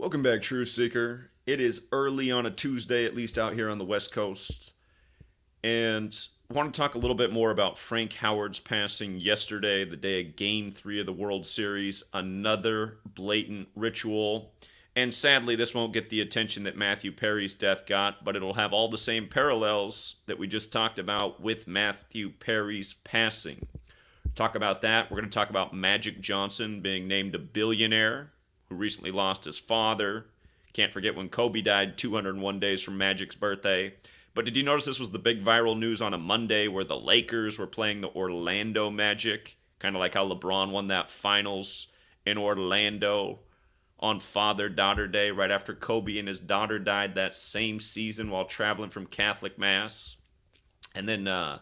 Welcome back, True Seeker. It is early on a Tuesday, at least out here on the West Coast. And I want to talk a little bit more about Frank Howard's passing yesterday, the day of Game 3 of the World Series. Another blatant ritual. And sadly, this won't get the attention that Matthew Perry's death got, but it'll have all the same parallels that we just talked about with Matthew Perry's passing. Talk about that. We're going to talk about Magic Johnson being named a billionaire, who recently lost his father. Can't forget when Kobe died 201 days from Magic's birthday. But did you notice this was the big viral news on a Monday where the Lakers were playing the Orlando Magic? Kind of like how LeBron won that finals in Orlando on Father-Daughter Day right after Kobe and his daughter died that same season while traveling from Catholic Mass. And then I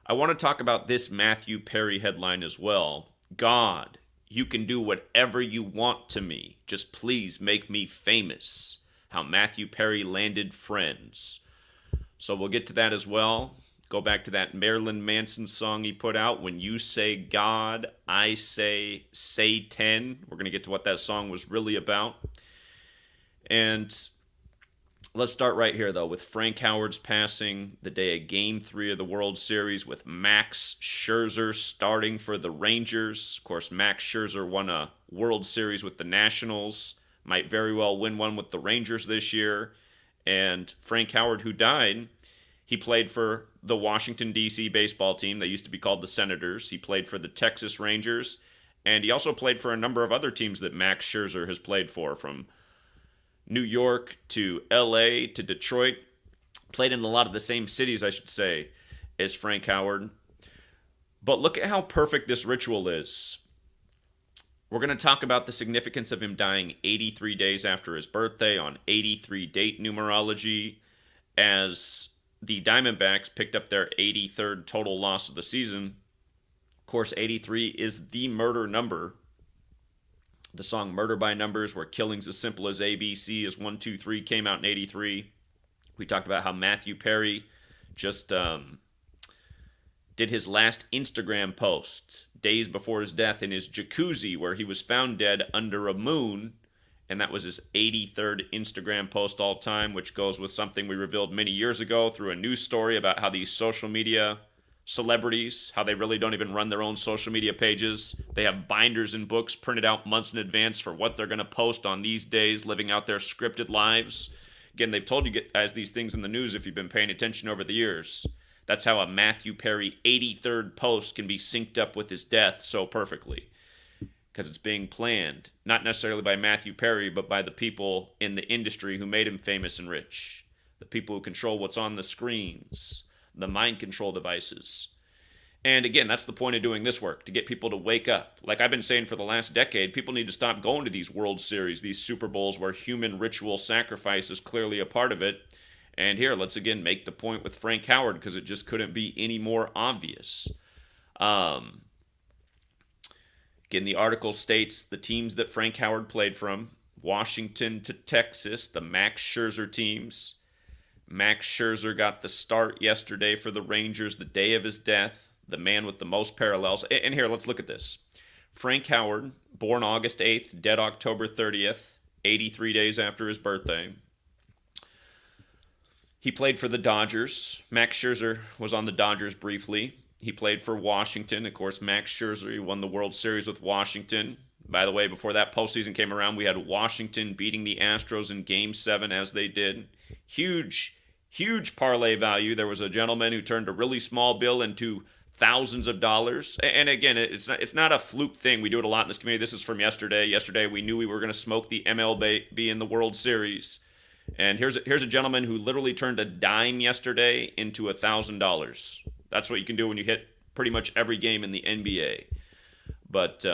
want to talk about this Matthew Perry headline as well. God, you can do whatever you want to me. Just please make me famous. How Matthew Perry landed friends. So we'll get to that as well. Go back to that Marilyn Manson song he put out. When you say God, I say Satan. We're going to get to what that song was really about. And let's start right here, though, with Frank Howard's passing, the day of Game 3 of the World Series, with Max Scherzer starting for the Rangers. Of course, Max Scherzer won a World Series with the Nationals, might very well win one with the Rangers this year. And Frank Howard, who died, he played for the Washington, D.C. baseball team. They used to be called the Senators. He played for the Texas Rangers. And he also played for a number of other teams that Max Scherzer has played for, from New York to LA to Detroit. Played in a lot of the same cities, I should say, as Frank Howard. But look at how perfect this ritual is. We're going to talk about the significance of him dying 83 days after his birthday on 83 date numerology, as the Diamondbacks picked up their 83rd total loss of the season. Of course, 83 is the murder number. The song Murder by Numbers, where killing's as simple as ABC is 1, 2, 3, came out in 83. We talked about how Matthew Perry just did his last Instagram post days before his death in his jacuzzi, where he was found dead under a moon. And that was his 83rd Instagram post all time, which goes with something we revealed many years ago through a news story about how these social media celebrities, how they really don't even run their own social media pages. They have binders and books printed out months in advance for what they're going to post on these days, living out their scripted lives. Again, they've told you guys these things in the news if you've been paying attention over the years. That's how a Matthew Perry 83rd post can be synced up with his death so perfectly. Because it's being planned, not necessarily by Matthew Perry, but by the people in the industry who made him famous and rich. The people who control what's on the screens, the mind control devices. And again, that's the point of doing this work, to get people to wake up. Like I've been saying for the last decade, people need to stop going to these World Series, these Super Bowls where human ritual sacrifice is clearly a part of it. And here, let's again make the point with Frank Howard, because it just couldn't be any more obvious. Again, the article states the teams that Frank Howard played from: Washington to Texas, the Max Scherzer teams. Max Scherzer got the start yesterday for the Rangers, the day of his death, the man with the most parallels. And here, let's look at this. Frank Howard, born August 8th, dead October 30th, 83 days after his birthday. He played for the Dodgers. Max Scherzer was on the Dodgers briefly. He played for Washington. Of course, Max Scherzer, he won the World Series with Washington. By the way, before that postseason came around, we had Washington beating the Astros in Game 7 as they did. Huge parlay value. There was a gentleman who turned a really small bill into thousands of dollars. And again, it's not a fluke thing. We do it a lot in this community. This is from yesterday. Yesterday, we knew we were going to smoke the MLB in the World Series. And here's a gentleman who literally turned a dime yesterday into $1,000. That's what you can do when you hit pretty much every game in the NBA. But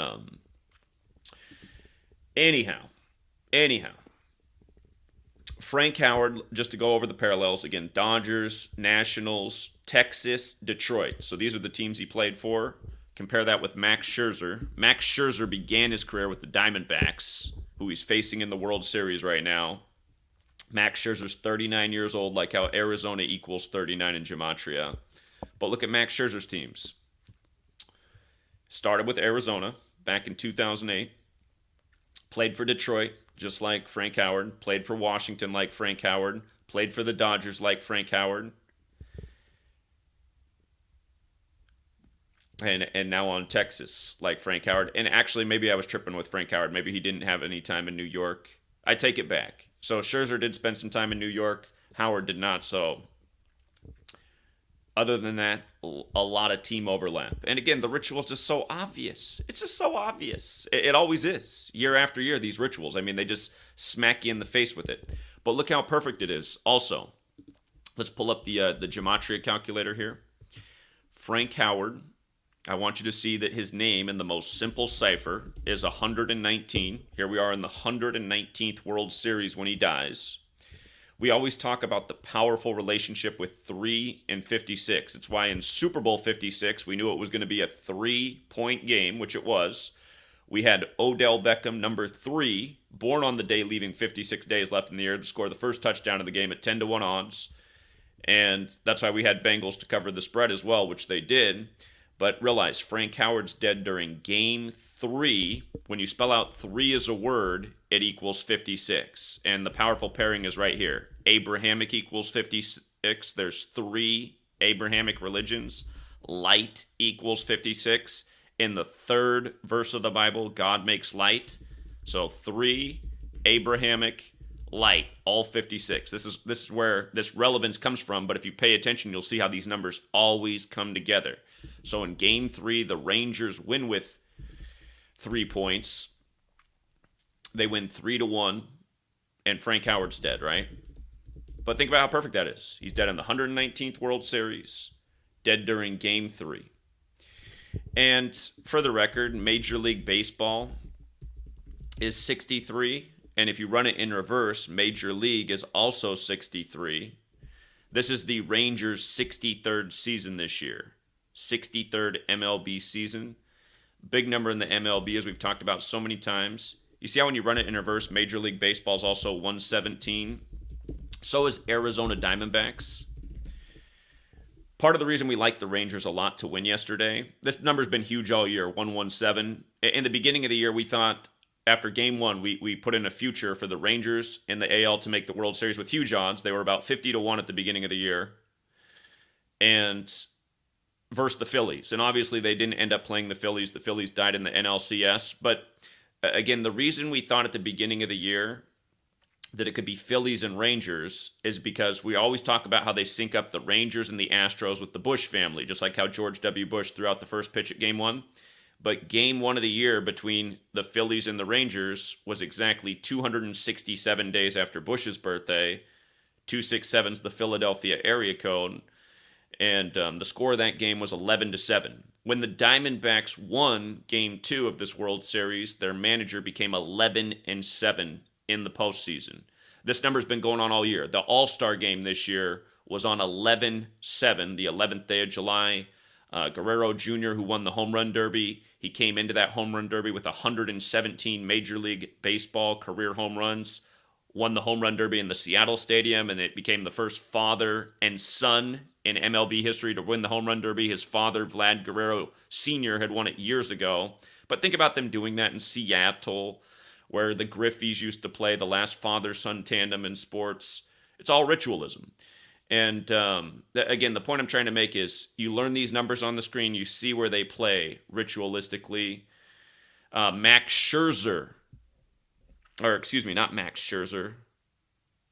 anyhow, Frank Howard, just to go over the parallels again: Dodgers, Nationals, Texas, Detroit. So these are the teams he played for. Compare that with Max Scherzer. Max Scherzer began his career with the Diamondbacks, who he's facing in the World Series right now. Max Scherzer's 39 years old, like how Arizona equals 39 in Gematria. But look at Max Scherzer's teams. Started with Arizona back in 2008. Played for Detroit, just like Frank Howard. Played for Washington like Frank Howard. Played for the Dodgers like Frank Howard. And now on Texas like Frank Howard. And actually, maybe I was tripping with Frank Howard. Maybe he didn't have any time in New York. I take it back. So Scherzer did spend some time in New York. Howard did not. So other than that, a lot of team overlap. And again, the ritual is just so obvious. It's just so obvious. It always is. Year after year, these rituals. I mean, they just smack you in the face with it. But look how perfect it is. Also, let's pull up the Gematria calculator here. Frank Howard. I want you to see that his name in the most simple cipher is 119. Here we are in the 119th World Series when he dies. We always talk about the powerful relationship with 3 and 56. It's why in Super Bowl 56, we knew it was going to be a 3-point game, which it was. We had Odell Beckham, number 3, born on the day, leaving 56 days left in the year to score the first touchdown of the game at 10-1 odds. And that's why we had Bengals to cover the spread as well, which they did. But realize Frank Howard's dead during Game 3. When you spell out 3 as a word, it equals 56. And the powerful pairing is right here. Abrahamic equals 56. There's 3 Abrahamic religions. Light equals 56. In the 3rd verse of the Bible, God makes light. So 3 Abrahamic, light, all 56. This is where this relevance comes from. But if you pay attention, you'll see how these numbers always come together. So in Game 3, the Rangers win with 3 points. They win 3-1, and Frank Howard's dead, right? But think about how perfect that is. He's dead in the 119th World Series, dead during Game 3. And for the record, Major League Baseball is 63, and if you run it in reverse, Major League is also 63. This is the Rangers' 63rd season this year. 63rd MLB season. Big number in the MLB, as we've talked about so many times. You see how when you run it in reverse, Major League Baseball is also 117. So is Arizona Diamondbacks. Part of the reason we like the Rangers a lot to win yesterday, this number's been huge all year, 117. In the beginning of the year, we thought after Game 1, we put in a future for the Rangers in the AL to make the World Series with huge odds. They were about 50-1 at the beginning of the year. And versus the Phillies. And obviously they didn't end up playing the Phillies. The Phillies died in the NLCS. But again, the reason we thought at the beginning of the year that it could be Phillies and Rangers is because we always talk about how they sync up the Rangers and the Astros with the Bush family, just like how George W. Bush threw out the first pitch at Game 1. But Game 1 of the year between the Phillies and the Rangers was exactly 267 days after Bush's birthday. 267's the Philadelphia area code. And the score of that game was 11-7. When the Diamondbacks won Game 2 of this World Series, their manager became 11-7 in the postseason. This number's been going on all year. The All-Star game this year was on 11-7, the 11th day of July. Guerrero Jr., who won the Home Run Derby, he came into that Home Run Derby with 117 Major League Baseball career home runs. Won the Home Run Derby in the Seattle Stadium, and it became the first father and son in MLB history to win the Home Run Derby. His father, Vlad Guerrero Sr., had won it years ago. But think about them doing that in Seattle, where the Griffeys used to play, the last father-son tandem in sports. It's all ritualism. And again, the point I'm trying to make is you learn these numbers on the screen, you see where they play ritualistically. Max Scherzer, or excuse me, not Max Scherzer,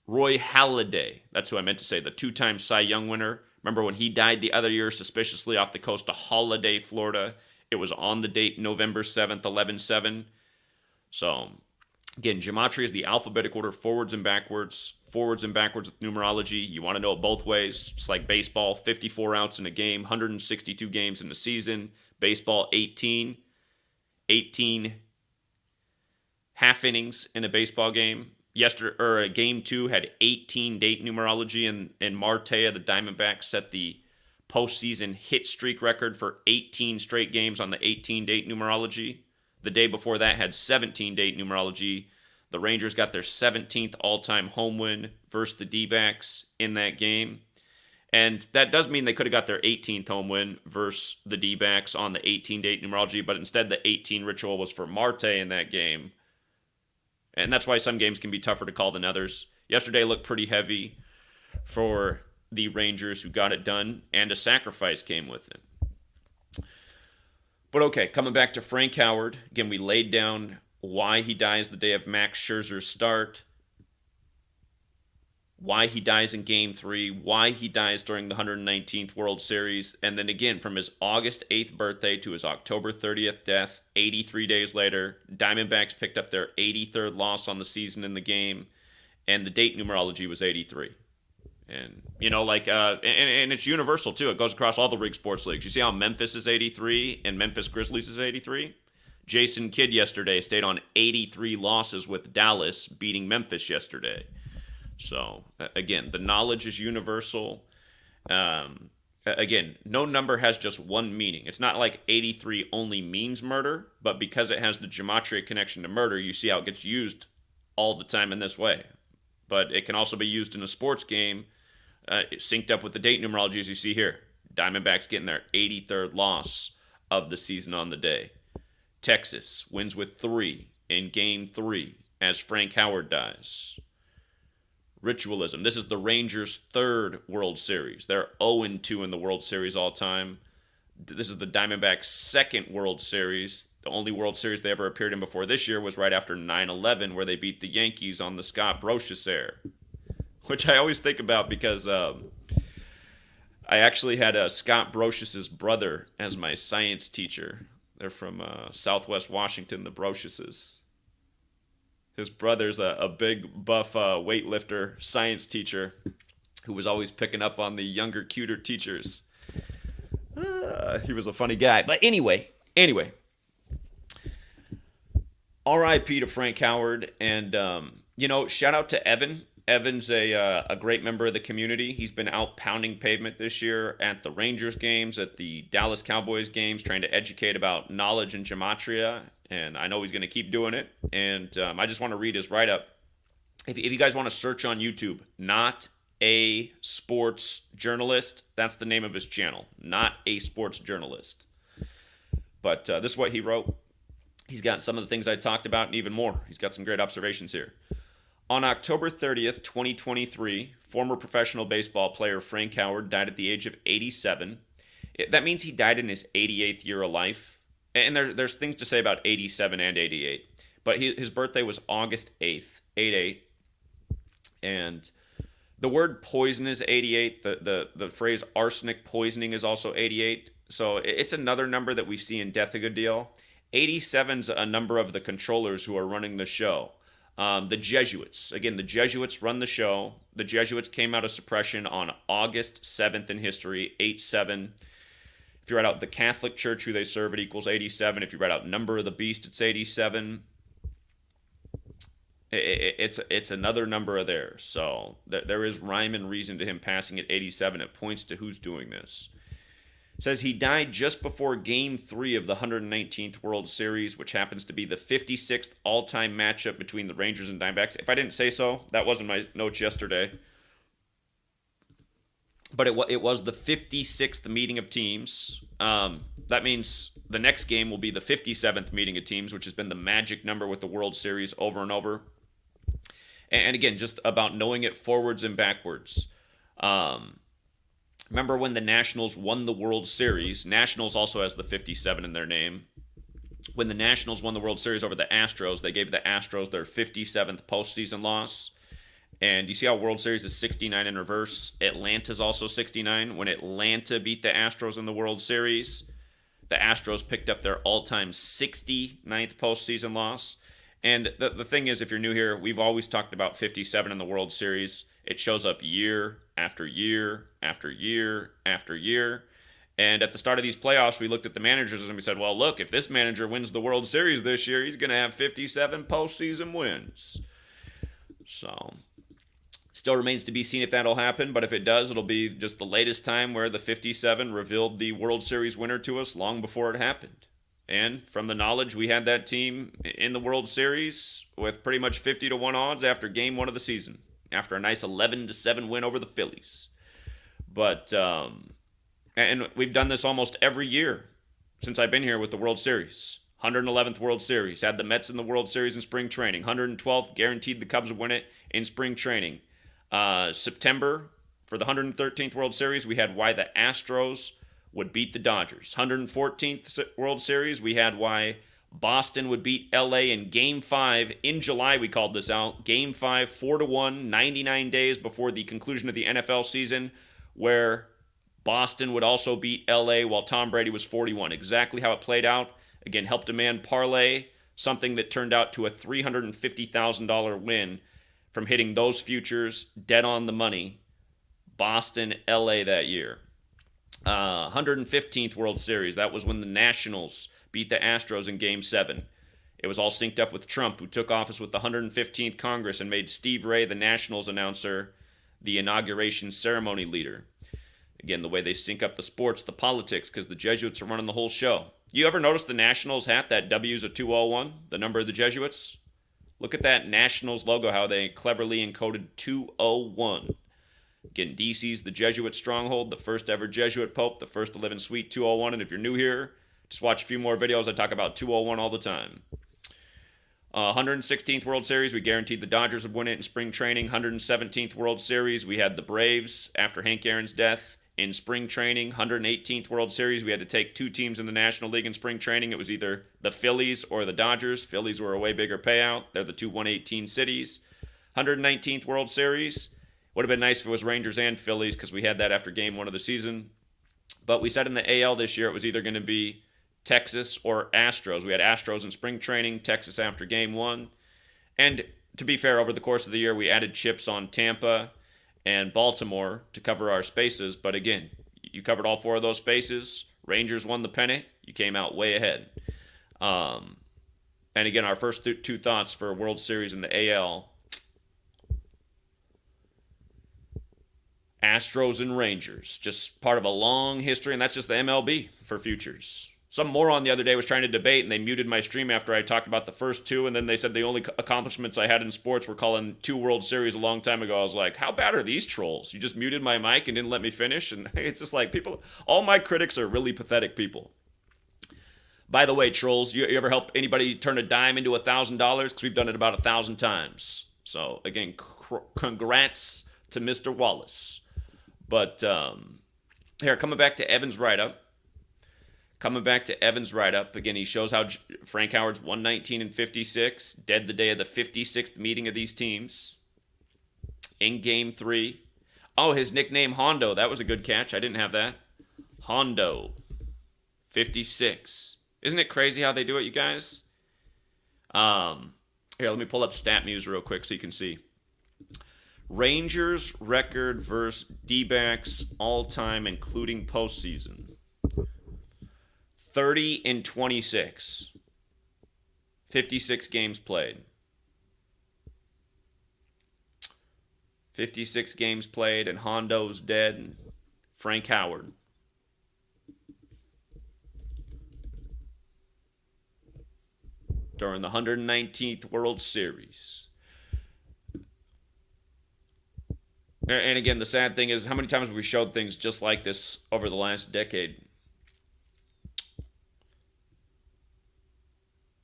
Roy Halladay, that's who I meant to say, the 2-time Cy Young winner. Remember when he died the other year suspiciously off the coast of Holiday, Florida? It was on the date November 7th, 11-7. So, again, Gematria is the alphabetic order, forwards and backwards with numerology. You want to know it both ways. It's like baseball, 54 outs in a game, 162 games in a season. Baseball, 18 half innings in a baseball game. Game 2 had 18 date numerology, and Marte of the Diamondbacks set the postseason hit streak record for 18 straight games on the 18 date numerology. The day before that had 17 date numerology. The Rangers got their 17th all-time home win versus the D-backs in that game. And that does mean they could have got their 18th home win versus the D-backs on the 18 date numerology, but instead the 18 ritual was for Marte in that game. And that's why some games can be tougher to call than others. Yesterday looked pretty heavy for the Rangers, who got it done, and a sacrifice came with it. But okay, coming back to Frank Howard, again, we laid down why he dies the day of Max Scherzer's start, why he dies in Game 3, why he dies during the 119th World Series, and then again, from his August 8th birthday to his October 30th death, 83 days later, Diamondbacks picked up their 83rd loss on the season in the game, and the date numerology was 83. And, and it's universal, too. It goes across all the rig sports leagues. You see how Memphis is 83 and Memphis Grizzlies is 83? Jason Kidd yesterday stayed on 83 losses with Dallas, beating Memphis yesterday. So, again, the knowledge is universal. Again, no number has just one meaning. It's not like 83 only means murder, but because it has the gematria connection to murder, you see how it gets used all the time in this way. But it can also be used in a sports game. It's synced up with the date numerology, as you see here. Diamondbacks getting their 83rd loss of the season on the day. Texas wins with 3 in Game 3 as Frank Howard dies. Ritualism. This is the Rangers' 3rd World Series. They're 0-2 in the World Series all time. This is the Diamondbacks' 2nd World Series. The only World Series they ever appeared in before this year was right after 9/11, where they beat the Yankees on the Scott Brosius era. Which I always think about because I actually had Scott Brosius' brother as my science teacher. They're from Southwest Washington, the Brosiuses. His brother's a big, buff weightlifter science teacher who was always picking up on the younger, cuter teachers. He was a funny guy. But anyway. R.I.P. to Frank Howard. And, shout out to Evan. Evan's a great member of the community. He's been out pounding pavement this year at the Rangers games, at the Dallas Cowboys games, trying to educate about knowledge and gematria. And I know he's going to keep doing it. And I just want to read his write-up. If you guys want to search on YouTube, Not a Sports Journalist, that's the name of his channel. Not a Sports Journalist. But this is what he wrote. He's got some of the things I talked about and even more. He's got some great observations here. On October 30th, 2023, former professional baseball player Frank Howard died at the age of 87. That means he died in his 88th year of life. And there's things to say about 87 and 88. But his birthday was August 8th, 88. And the word poison is 88. The phrase arsenic poisoning is also 88. So it's another number that we see in Death a Good Deal. 87's a number of the controllers who are running the show. The Jesuits. Again, the Jesuits run the show. The Jesuits came out of suppression on August 7th in history, 8-7. If you write out the Catholic Church, who they serve, it equals 87. If you write out Number of the Beast, it's 87. It's another number of theirs. So there is rhyme and reason to him passing at 87. It points to who's doing this. It says he died just before Game 3 of the 119th World Series, which happens to be the 56th all-time matchup between the Rangers and Diamondbacks. If I didn't say so, that wasn't my notes yesterday. But it was the 56th meeting of teams. That means the next game will be the 57th meeting of teams, which has been the magic number with the World Series over and over. And again, just about knowing it forwards and backwards. Remember when the Nationals won the World Series? Nationals also has the 57 in their name. When the Nationals won the World Series over the Astros, they gave the Astros their 57th postseason loss. And you see how World Series is 69 in reverse? Atlanta's also 69. When Atlanta beat the Astros in the World Series, the Astros picked up their all-time 69th postseason loss. And the thing is, if you're new here, we've always talked about 57 in the World Series. It shows up year after year after year after year. And at the start of these playoffs, we looked at the managers and we said, well, look, if this manager wins the World Series this year, he's going to have 57 postseason wins. So, still remains to be seen if that'll happen. But if it does, it'll be just the latest time where the 57 revealed the World Series winner to us long before it happened. And from the knowledge, we had that team in the World Series with pretty much 50-1 odds after Game 1 of the season, after a nice 11-7 win over the Phillies. But, and we've done this almost every year since I've been here with the World Series. 111th World Series, had the Mets in the World Series in spring training. 112th, guaranteed the Cubs would win it in spring training. September, for the 113th World Series, we had why the Astros would beat the Dodgers. 114th World Series, we had why Boston would beat LA in Game 5. In July, we called this out. Game 5, 4-1, 99 days before the conclusion of the NFL season, where Boston would also beat LA while Tom Brady was 41. Exactly how it played out. Again, helped a man parlay, something that turned out to a $350,000 win from hitting those futures dead on the money. Boston, LA that year. 115th World Series. That was when the Nationals beat the Astros in Game 7. It was all synced up with Trump, who took office with the 115th Congress and made Steve Ray, the Nationals announcer, the inauguration ceremony leader. Again, the way they sync up the sports, the politics, because the Jesuits are running the whole show. You ever notice the Nationals hat, that W's a 201, the number of the Jesuits? Look at that Nationals logo, how they cleverly encoded 201. Again, DC's the Jesuit stronghold, the first ever Jesuit pope, the first to live in Suite 201. And if you're new here, just watch a few more videos. I talk about 201 all the time. 116th World Series, we guaranteed the Dodgers would win it in spring training. 117th World Series, we had the Braves after Hank Aaron's death in spring training. 118th World Series, we had to take two teams in the National League in spring training. It was either the Phillies or the Dodgers. Phillies were a way bigger payout. They're the two 118 cities. 119th World Series, would have been nice if it was Rangers and Phillies because we had that after Game 1 of the season. But we said in the AL this year it was either going to be Texas or Astros. We had Astros in spring training, Texas after Game 1. And to be fair, over the course of the year, we added chips on Tampa and Baltimore to cover our spaces. But again, you covered all four of those spaces. Rangers won the pennant. You came out way ahead. And again, our first two thoughts for World Series in the AL. Astros and Rangers, just part of a long history, and that's just the MLB for futures. Some moron the other day was trying to debate, and they muted my stream after I talked about the first two, and then they said the only accomplishments I had in sports were calling two World Series a long time ago. I was like, how bad are these trolls? You just muted my mic and didn't let me finish? And it's just like, people, all my critics are really pathetic people. By the way, trolls, you ever help anybody turn a dime into $1,000? Because we've done it about 1,000 times. So, again, congrats to Mr. Wallace. But here, coming back to Evan's write-up. Again, he shows how Frank Howard's 119-56, dead the day of the 56th meeting of these teams. In Game 3. Oh, his nickname Hondo. That was a good catch. I didn't have that. Hondo. 56. Isn't it crazy how they do it, you guys? Here, let me pull up StatMuse real quick so you can see. Rangers record versus D-backs all-time, including postseason. 30-26. 56 games played. 56 games played, and Hondo's dead. And Frank Howard. During the 119th World Series. And again, the sad thing is, how many times have we showed things just like this over the last decade?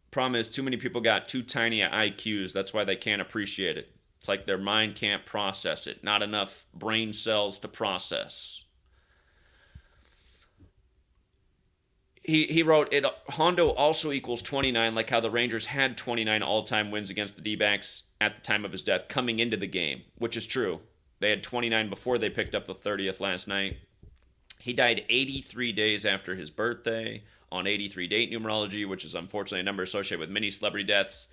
Problem is, too many people got too tiny IQs. That's why they can't appreciate it. It's like their mind can't process it. Not enough brain cells to process. He wrote, Hondo also equals 29, like how the Rangers had 29 all-time wins against the D-backs at the time of his death coming into the game, which is true. They had 29 before they picked up the 30th last night. He died 83 days after his birthday on 83 date numerology, which is unfortunately a number associated with many celebrity deaths.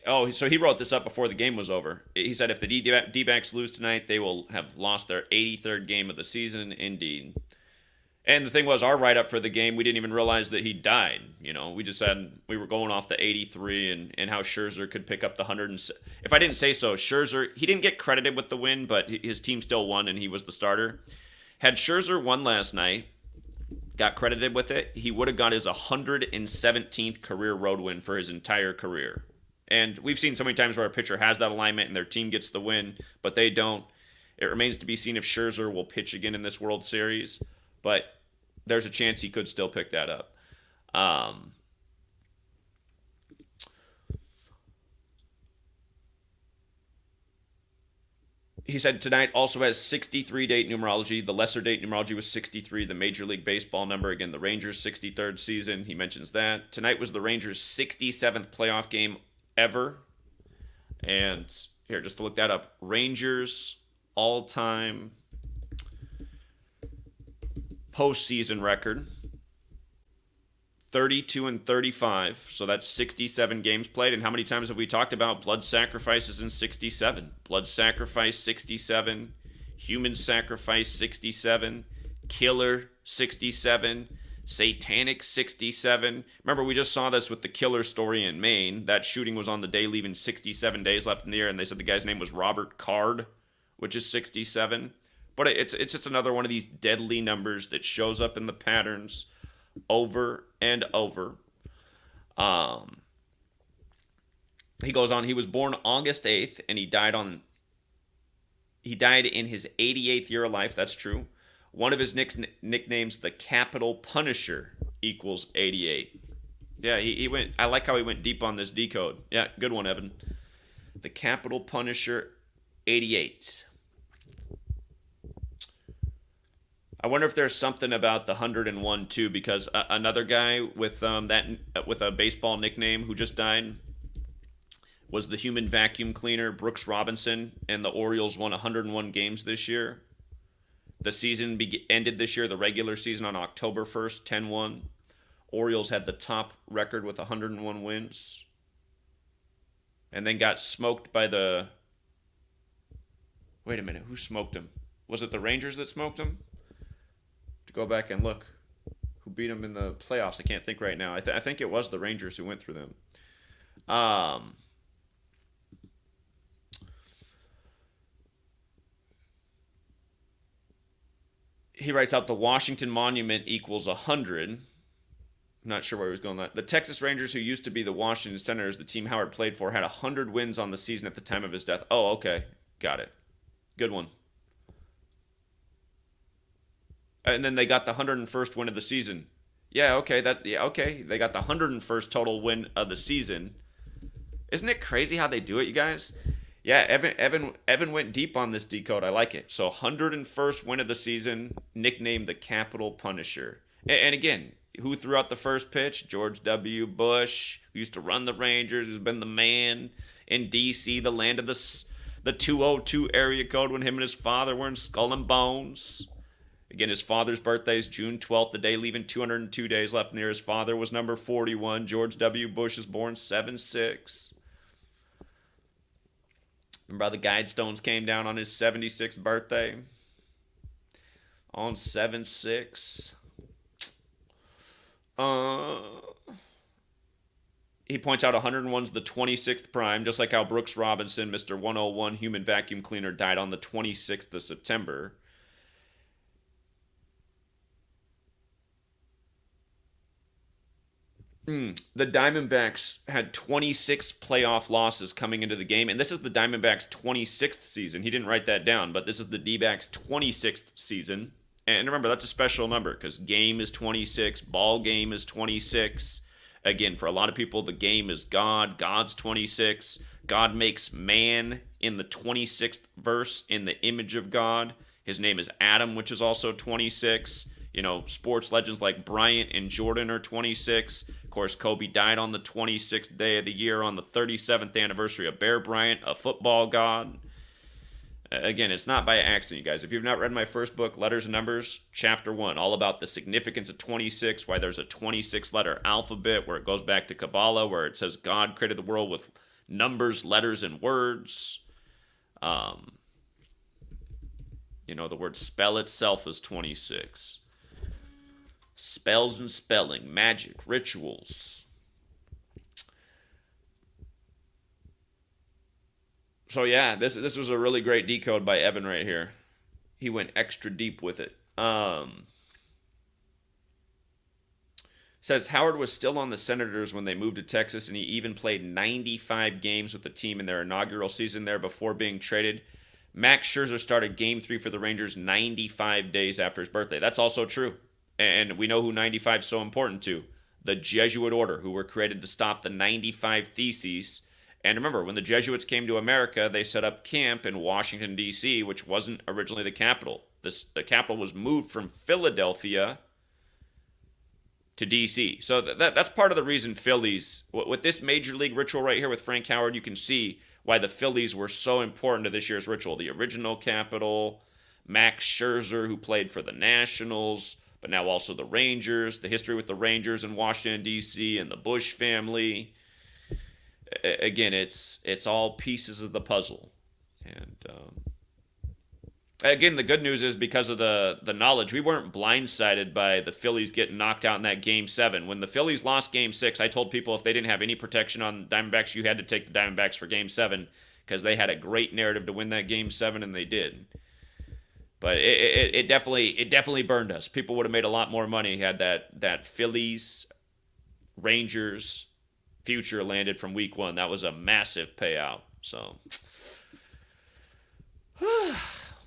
Oh, so he wrote this up before the game was over. He said if the D-backs lose tonight, they will have lost their 83rd game of the season, indeed. And the thing was, our write-up for the game, we didn't even realize that he died. You know, we just said we were going off the 83 and how Scherzer could pick up the 100. If I didn't say so, Scherzer, he didn't get credited with the win, but his team still won and he was the starter. Had Scherzer won last night, got credited with it, he would have got his 117th career road win for his entire career. And we've seen so many times where a pitcher has that alignment and their team gets the win, but they don't. It remains to be seen if Scherzer will pitch again in this World Series. But there's a chance he could still pick that up. He said tonight also has 63 date numerology. The lesser date numerology was 63, the Major League Baseball number. Again, the Rangers' 63rd season. He mentions that. Tonight was the Rangers' 67th playoff game ever. And here, just to look that up, Rangers all-time postseason record, 32-35. So that's 67 games played. And how many times have we talked about blood sacrifices in 67? Blood sacrifice 67, human sacrifice 67, killer 67, satanic 67. Remember, we just saw this with the killer story in Maine. That shooting was on the day leaving 67 days left in the year, and they said the guy's name was Robert Card, which is 67. But it's just another one of these deadly numbers that shows up in the patterns over and over. He goes on, he was born August 8th, and he died in his 88th year of life. That's true. One of his nicknames, the Capital Punisher, equals 88. Yeah, he went. I like how he went deep on this decode. Yeah, good one, Evan. The Capital Punisher, 88. I wonder if there's something about the 101 too, because another guy with with a baseball nickname who just died was the human vacuum cleaner Brooks Robinson, and the Orioles won 101 games this year. The season ended this year, the regular season, on October 1st, 10-1. Orioles had the top record with 101 wins, and then got smoked by the... Wait a minute, who smoked them? Was it the Rangers that smoked them? To go back and look who beat them in the playoffs. I can't think right now. I think it was the Rangers who went through them. He writes out the Washington Monument equals 100. I'm not sure where he was going with that. The Texas Rangers, who used to be the Washington Senators, the team Howard played for, had 100 wins on the season at the time of his death. Oh, okay. Got it. Good one. And then they got the 101st win of the season. Yeah, okay. They got the 101st total win of the season. Isn't it crazy how they do it, you guys? Yeah, Evan went deep on this decode. I like it. So 101st win of the season, nicknamed the Capital Punisher. And again, who threw out the first pitch? George W. Bush, who used to run the Rangers, who's been the man in D.C., the land of the 202 area code, when him and his father were in Skull and Bones. Again, his father's birthday is June 12th, the day leaving 202 days left in the year. His father was number 41. George W. Bush is born 7-6. Remember how the Guidestones came down on his 76th birthday? On 7-6. He points out 101's the 26th prime, just like how Brooks Robinson, Mr. 101 human vacuum cleaner, died on the 26th of September. The Diamondbacks had 26 playoff losses coming into the game, and this is the Diamondbacks' 26th season. He didn't write that down, but this is the D-backs' 26th season. And remember, that's a special number because game is 26, ball game is 26. Again, for a lot of people, the game is God. God's 26. God makes man in the 26th verse in the image of God. His name is Adam, which is also 26. You know, sports legends like Bryant and Jordan are 26. Of course, Kobe died on the 26th day of the year on the 37th anniversary of Bear Bryant, a football god. Again, it's not by accident, you guys. If you've not read my first book, Letters and Numbers, Chapter 1, all about the significance of 26, why there's a 26-letter alphabet, where it goes back to Kabbalah, where it says God created the world with numbers, letters, and words. You know, the word spell itself is 26. Spells and spelling, magic, rituals. So yeah, this was a really great decode by Evan right here. He went extra deep with it. Says Howard was still on the Senators when they moved to Texas, and he even played 95 games with the team in their inaugural season there before being traded. Max Scherzer started Game 3 for the Rangers 95 days after his birthday. That's also true. And we know who 95 is so important to. The Jesuit order, who were created to stop the 95 Theses And remember, when the Jesuits came to America, they set up camp in Washington, D.C., which wasn't originally the capital. The capital was moved from Philadelphia to DC. So that's part of the reason Phillies, with this major league ritual right here with Frank Howard, you can see why the Phillies were so important to this year's ritual. The original capital, Max Scherzer, who played for the Nationals, but now also the Rangers, the history with the Rangers in Washington, D.C., and the Bush family. Again, it's all pieces of the puzzle. And again, the good news is because of the knowledge, we weren't blindsided by the Phillies getting knocked out in that Game 7. When the Phillies lost Game 6, I told people if they didn't have any protection on Diamondbacks, you had to take the Diamondbacks for Game 7 because they had a great narrative to win that Game 7, and they did. But it definitely burned us. People would have made a lot more money had that Phillies Rangers future landed from Week 1. That was a massive payout. So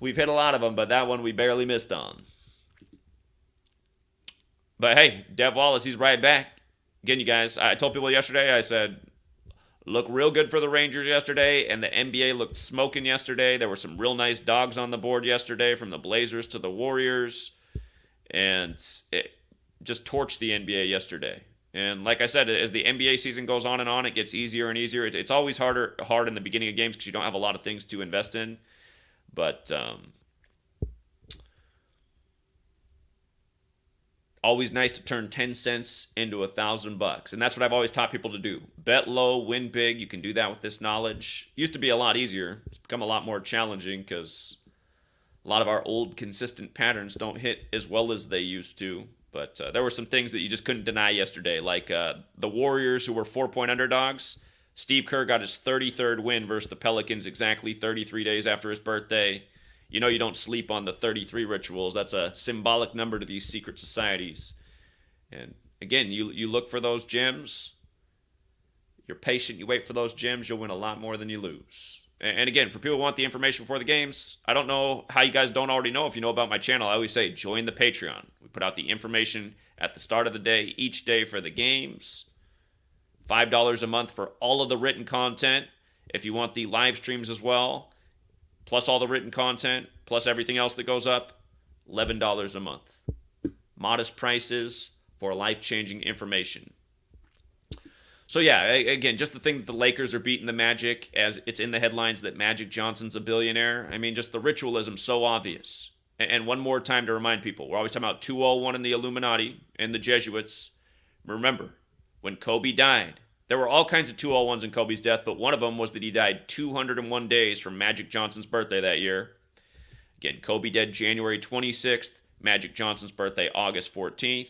we've hit a lot of them, but that one we barely missed on. But hey, Dev Wallace, he's right back. Again, you guys, I told people yesterday, I said, look real good for the Rangers yesterday, and the NBA looked smoking yesterday. There were some real nice dogs on the board yesterday, from the Blazers to the Warriors, and it just torched the NBA yesterday. And like I said, as the NBA season goes on, it gets easier and easier. It's always hard in the beginning of games because you don't have a lot of things to invest in. But always nice to turn 10 cents into $1,000. And that's what I've always taught people to do. Bet low, win big. You can do that with this knowledge. Used to be a lot easier. It's become a lot more challenging because a lot of our old consistent patterns don't hit as well as they used to. But there were some things that you just couldn't deny yesterday, like the Warriors, who were 4-point underdogs. Steve Kerr got his 33rd win versus the Pelicans exactly 33 days after his birthday. You know you don't sleep on the 33 rituals. That's a symbolic number to these secret societies. And again, you look for those gems. You're patient. You wait for those gems. You'll win a lot more than you lose. And again, for people who want the information before the games, I don't know how you guys don't already know. If you know about my channel, I always say join the Patreon. We put out the information at the start of the day, each day for the games. $5 a month for all of the written content. If you want the live streams as well, plus all the written content, plus everything else that goes up, $11 a month. Modest prices for life-changing information. So yeah, again, just the thing that the Lakers are beating the Magic, as it's in the headlines that Magic Johnson's a billionaire. I mean, just the ritualism so obvious. And one more time to remind people, we're always talking about 201 and the Illuminati and the Jesuits. Remember, when Kobe died, there were all kinds of 201s in Kobe's death, but one of them was that he died 201 days from Magic Johnson's birthday that year. Again, Kobe dead January 26th, Magic Johnson's birthday August 14th.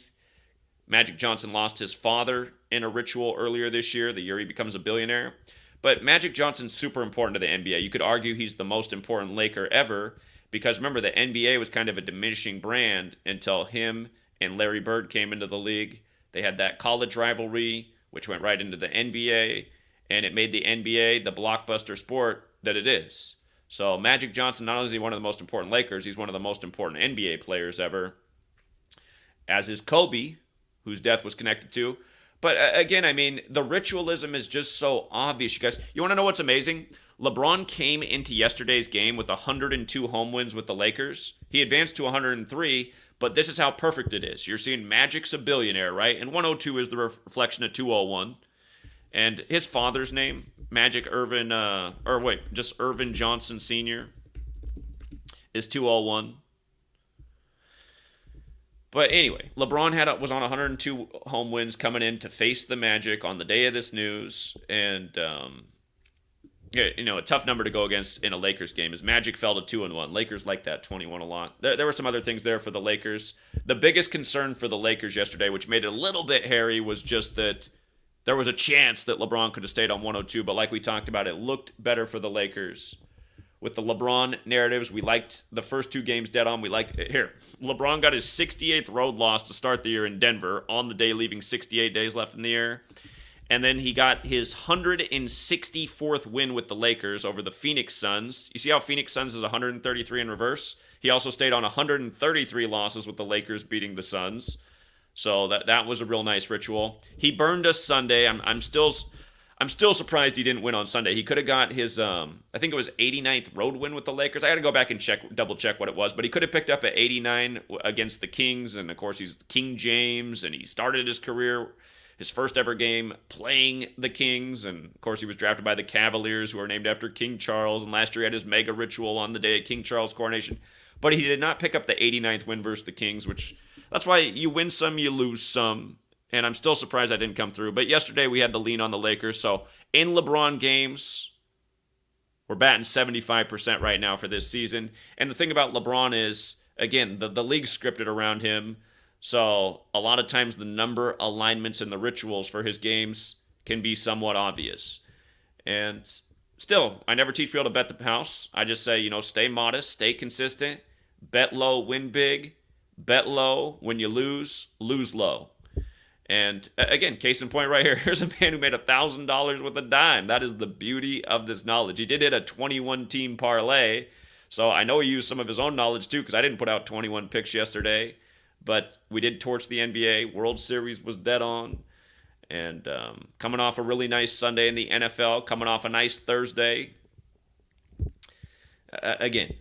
Magic Johnson lost his father in a ritual earlier this year, the year he becomes a billionaire. But Magic Johnson's super important to the NBA. You could argue he's the most important Laker ever, because remember, the NBA was kind of a diminishing brand until him and Larry Bird came into the league. They had that college rivalry, which went right into the NBA, and it made the NBA the blockbuster sport that it is. So Magic Johnson, not only is he one of the most important Lakers, he's one of the most important NBA players ever, as is Kobe, whose death was connected to. But again, I mean, the ritualism is just so obvious, you guys. You want to know what's amazing? LeBron came into yesterday's game with 102 home wins with the Lakers. He advanced to 103, but this is how perfect it is. You're seeing Magic's a billionaire, right? And 102 is the reflection of 201. And his father's name, Irvin Johnson Sr., is 201. But anyway, LeBron was on 102 home wins coming in to face the Magic on the day of this news. And, a tough number to go against in a Lakers game is Magic fell to 2-1. Lakers like that 21 a lot. There were some other things there for the Lakers. The biggest concern for the Lakers yesterday, which made it a little bit hairy, was just that there was a chance that LeBron could have stayed on 102. But like we talked about, it looked better for the Lakers. With the LeBron narratives, we liked the first two games dead on. LeBron got his 68th road loss to start the year in Denver on the day, leaving 68 days left in the year. And then he got his 164th win with the Lakers over the Phoenix Suns. You see how Phoenix Suns is 133 in reverse? He also stayed on 133 losses with the Lakers beating the Suns. So that was a real nice ritual. He burned us Sunday. I'm still I'm still surprised he didn't win on Sunday. He could have got his, I think it was 89th road win with the Lakers. I got to go back and double check what it was, but he could have picked up at 89 against the Kings, and of course he's King James, and he started his career, his first ever game playing the Kings, and of course he was drafted by the Cavaliers, who are named after King Charles, and last year he had his mega ritual on the day of King Charles' coronation. But he did not pick up the 89th win versus the Kings, which that's why you win some, you lose some. And I'm still surprised I didn't come through. But yesterday we had the lean on the Lakers. So in LeBron games, we're batting 75% right now for this season. And the thing about LeBron is, again, the league's scripted around him. So a lot of times the number alignments and the rituals for his games can be somewhat obvious. And still, I never teach people to bet the house. I just say, stay modest, stay consistent, bet low, win big, bet low. When you lose low. And again, case in point right here, here's a man who made $1,000 with a dime. That is the beauty of this knowledge. He did hit a 21-team parlay, so I know he used some of his own knowledge too, because I didn't put out 21 picks yesterday, but we did torch the NBA. World Series was dead on, and coming off a really nice Sunday in the NFL, coming off a nice Thursday. Again,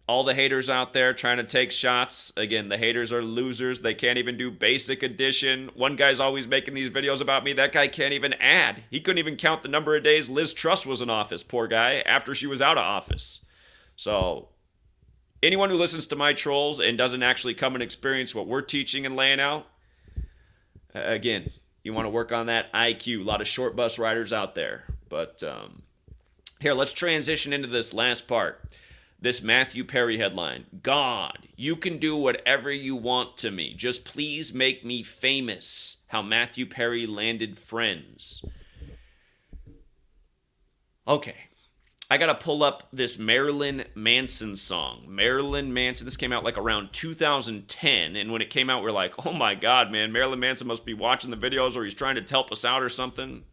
all the haters out there trying to take shots. Again, the haters are losers. They can't even do basic addition. One guy's always making these videos about me. That guy can't even add. He couldn't even count the number of days Liz Truss was in office, poor guy, after she was out of office. So anyone who listens to my trolls and doesn't actually come and experience what we're teaching and laying out, again, you want to work on that IQ. A lot of short bus riders out there. But here, let's transition into this last part. This Matthew Perry headline. God, you can do whatever you want to me. Just please make me famous. How Matthew Perry landed friends. Okay. I got to pull up this Marilyn Manson song. Marilyn Manson. This came out like around 2010. And when it came out, we're like, oh my God, man. Marilyn Manson must be watching the videos, or he's trying to help us out or something.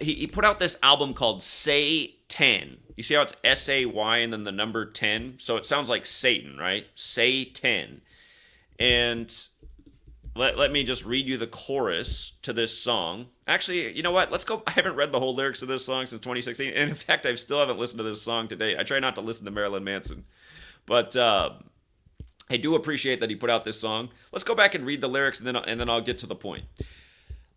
He put out this album called Say 10. You see how it's S-A-Y and then the number 10? So it sounds like Satan, right? Say 10. And let me just read you the chorus to this song. Actually, you know what? Let's go. I haven't read the whole lyrics to this song since 2016. And in fact, I still haven't listened to this song to date. I try not to listen to Marilyn Manson. But I do appreciate that he put out this song. Let's go back and read the lyrics, and then I'll get to the point.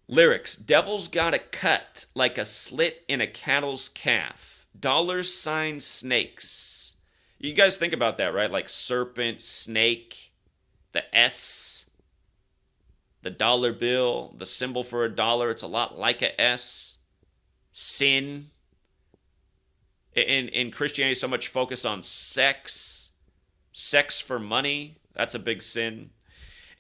Lyrics. Devil's got a cut like a slit in a cattle's calf. $ snakes. You guys think about that, right? Like serpent, snake, the S, the dollar bill, the symbol for $1. It's a lot like a S. Sin. In Christianity, so much focus on sex. Sex for money. That's a big sin.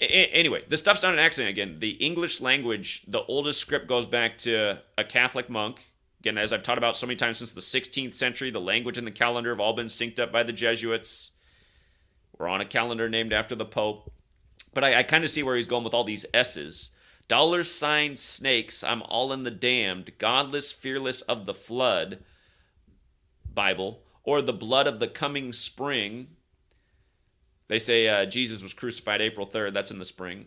Anyway, this stuff's not an accident. Again, the English language, the oldest script goes back to a Catholic monk. Again, as I've taught about so many times since the 16th century, the language and the calendar have all been synced up by the Jesuits. We're on a calendar named after the Pope. But I kind of see where he's going with all these S's. $ snakes, I'm all in the damned, godless, fearless of the flood, Bible, or the blood of the coming spring. They say Jesus was crucified April 3rd. That's in the spring.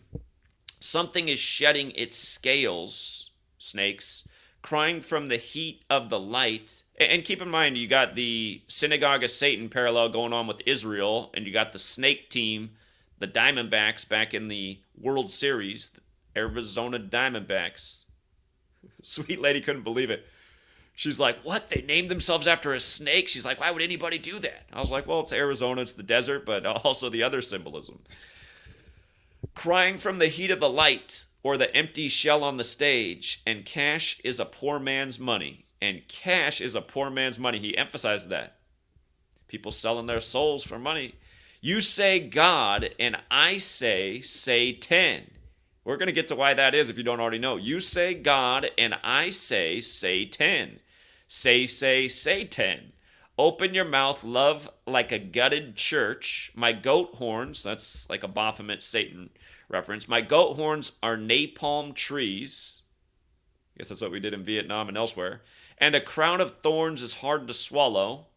Something is shedding its scales, snakes, crying from the heat of the light. And keep in mind, you got the synagogue of Satan parallel going on with Israel, and you got the snake team, the Diamondbacks, back in the World Series, the Arizona Diamondbacks. Sweet lady couldn't believe it. She's like, what? They named themselves after a snake? She's like, why would anybody do that? I was like, well, it's Arizona, it's the desert, but also the other symbolism. Crying from the heat of the light, or the empty shell on the stage, and cash is a poor man's money. And cash is a poor man's money. He emphasized that. People selling their souls for money. You say God, and I say Satan. We're going to get to why that is if you don't already know. You say God, and I say Satan. Say, Satan. Open your mouth, love like a gutted church. My goat horns, that's like a Baphomet Satan reference. My goat horns are napalm trees. I guess that's what we did in Vietnam and elsewhere. And a crown of thorns is hard to swallow.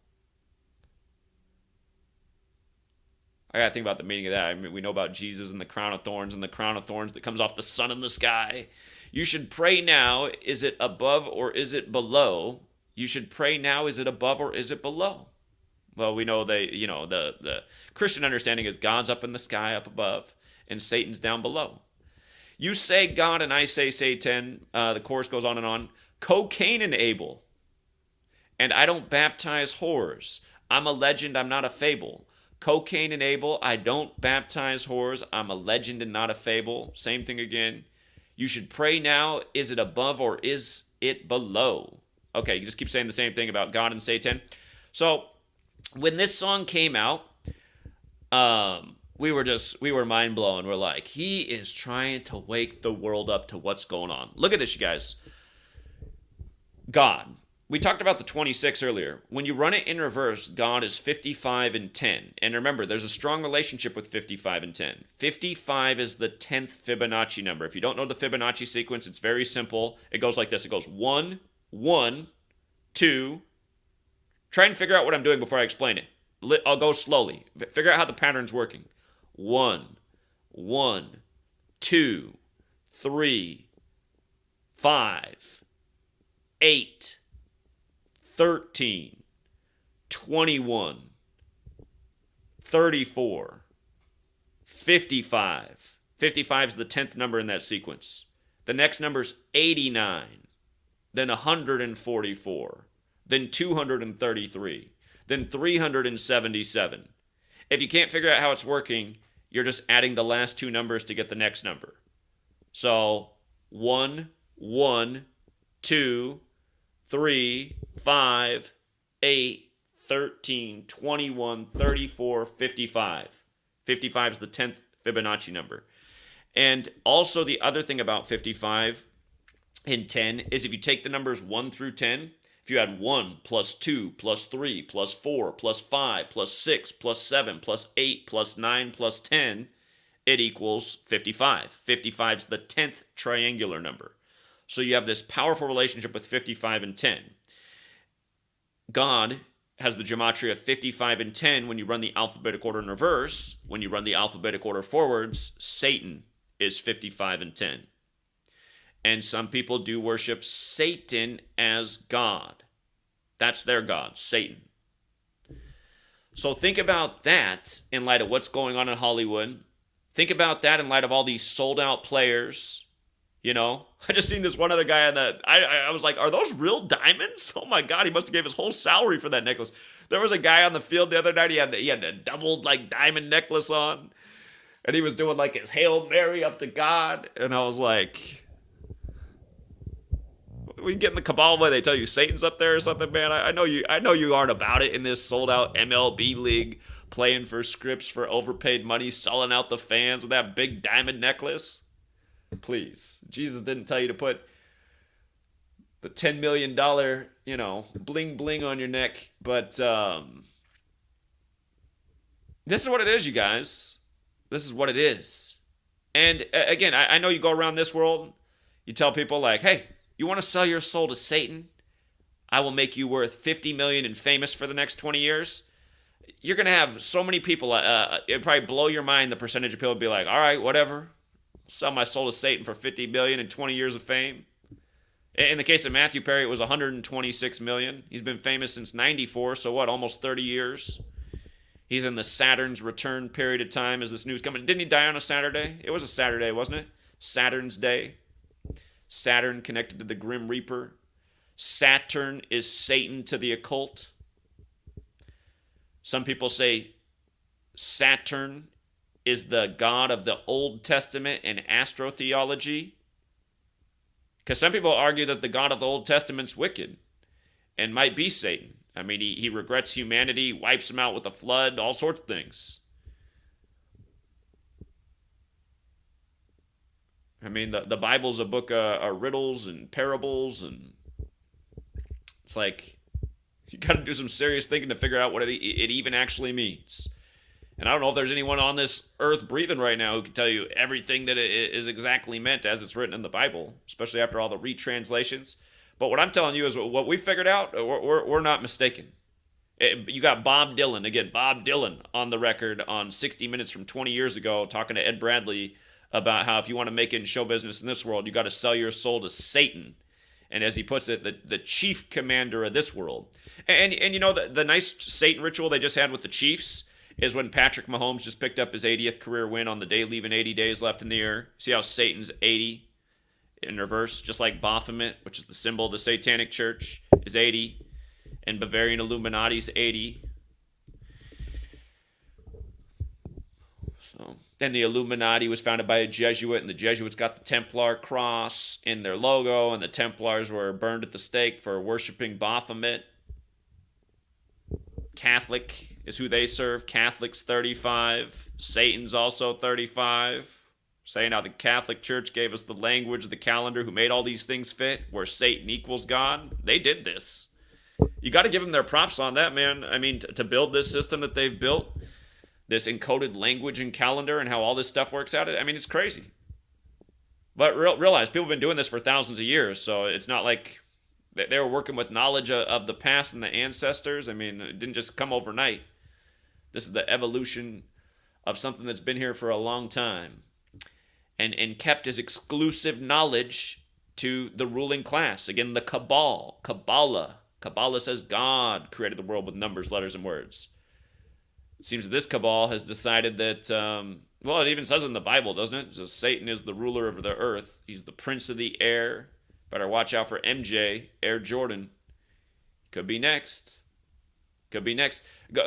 I gotta think about the meaning of that. I mean, we know about Jesus and the crown of thorns that comes off the sun in the sky. You should pray now, is it above or is it below? You should pray now, is it above or is it below? Well, we know the Christian understanding is God's up in the sky, up above, and Satan's down below. You say God and I say Satan. The chorus goes on and on. Cocaine and Abel. And I don't baptize whores. I'm a legend, I'm not a fable. Cocaine and Abel, I don't baptize whores. I'm a legend and not a fable. Same thing again. You should pray now, is it above or is it below? Okay, you just keep saying the same thing about God and Satan. So, when this song came out, we were mind blown. We're like, he is trying to wake the world up to what's going on. Look at this, you guys. God. We talked about the 26 earlier. When you run it in reverse, God is 55 and 10. And remember, there's a strong relationship with 55 and 10. 55 is the 10th Fibonacci number. If you don't know the Fibonacci sequence, it's very simple. It goes like this. It goes 1, 1, 2. Try and figure out what I'm doing before I explain it. I'll go slowly. Figure out how the pattern's working. 1, 1, 2, 3, 5, 8, 13, 21, 34, 55. 55 is the 10th number in that sequence. The next number is 89, then 144, then 233, then 377. If you can't figure out how it's working, you're just adding the last two numbers to get the next number. So 1, 1, 2, 3, 5, 8, 13, 21, 34, 55. 55 is the 10th Fibonacci number. And also the other thing about 55 and 10 is if you take the numbers 1 through 10, if you add 1 plus 2 plus 3 plus 4 plus 5 plus 6 plus 7 plus 8 plus 9 plus 10, it equals 55. 55 is the 10th triangular number. So you have this powerful relationship with 55 and 10. God has the gematria 55 and 10 when you run the alphabetic order in reverse. When you run the alphabetic order forwards, Satan is 55 and 10. And some people do worship Satan as God. That's their God, Satan. So think about that in light of what's going on in Hollywood. Think about that in light of all these sold out players. You know, I just seen this one other guy on the, I was like, are those real diamonds? Oh my God, he must have gave his whole salary for that necklace. There was a guy on the field the other night, he had a double like diamond necklace on. And he was doing like his Hail Mary up to God. And I was like, we get in the cabal where they tell you Satan's up there or something, man. I know you aren't about it in this sold out MLB league, playing for scripts for overpaid money, selling out the fans with that big diamond necklace. Please, Jesus didn't tell you to put the $10 million, bling bling on your neck. But this is what it is, you guys. This is what it is. And again, I know you go around this world, you tell people like, hey, you want to sell your soul to Satan? I will make you worth 50 million and famous for the next 20 years. You're going to have so many people, it'd probably blow your mind the percentage of people would be like, all right, whatever. Sell my soul to Satan for 50 million and 20 years of fame. In the case of Matthew Perry, it was 126 million. He's been famous since 94, so what, almost 30 years? He's in the Saturn's return period of time as this news coming. Didn't he die on a Saturday? It was a Saturday, wasn't it? Saturn's day. Saturn connected to the Grim Reaper. Saturn is Satan to the occult. Some people say Saturn is the God of the Old Testament and astrotheology. Because some people argue that the God of the Old Testament's wicked and might be Satan. I mean, he regrets humanity, wipes them out with a flood, all sorts of things. I mean, the Bible's a book of riddles and parables, and it's like you got to do some serious thinking to figure out what it even actually means. And I don't know if there's anyone on this earth breathing right now who can tell you everything that it is exactly meant as it's written in the Bible, especially after all the retranslations. But what I'm telling you is what we figured out, we're not mistaken. You got Bob Dylan, again, Bob Dylan on the record on 60 Minutes from 20 years ago talking to Ed Bradley about how if you want to make it in show business in this world, you got to sell your soul to Satan. And as he puts it, the chief commander of this world. And you know, the nice Satan ritual they just had with the Chiefs is when Patrick Mahomes just picked up his 80th career win on the day, leaving 80 days left in the year. See how Satan's 80 in reverse, just like Baphomet, which is the symbol of the Satanic Church, is 80, and Bavarian Illuminati's 80. So then the Illuminati was founded by a Jesuit, and the Jesuits got the Templar cross in their logo, and the Templars were burned at the stake for worshiping Baphomet. Catholic is who they serve. Catholic's 35. Satan's also 35. Saying how the Catholic Church gave us the language, the calendar, who made all these things fit, where Satan equals God. They did this. You got to give them their props on that, man. I mean, to build this system that they've built, this encoded language and calendar and how all this stuff works out, I mean, it's crazy. But realize, people have been doing this for thousands of years, so it's not like they were working with knowledge of the past and the ancestors. I mean, it didn't just come overnight. This is the evolution of something that's been here for a long time and kept as exclusive knowledge to the ruling class. Again, the Cabal, Kabbalah. Kabbalah says God created the world with numbers, letters, and words. It seems that this cabal has decided that, well, it even says in the Bible, doesn't it? It says Satan is the ruler of the earth. He's the prince of the air. Better watch out for MJ, Air Jordan. Could be next. Could be next.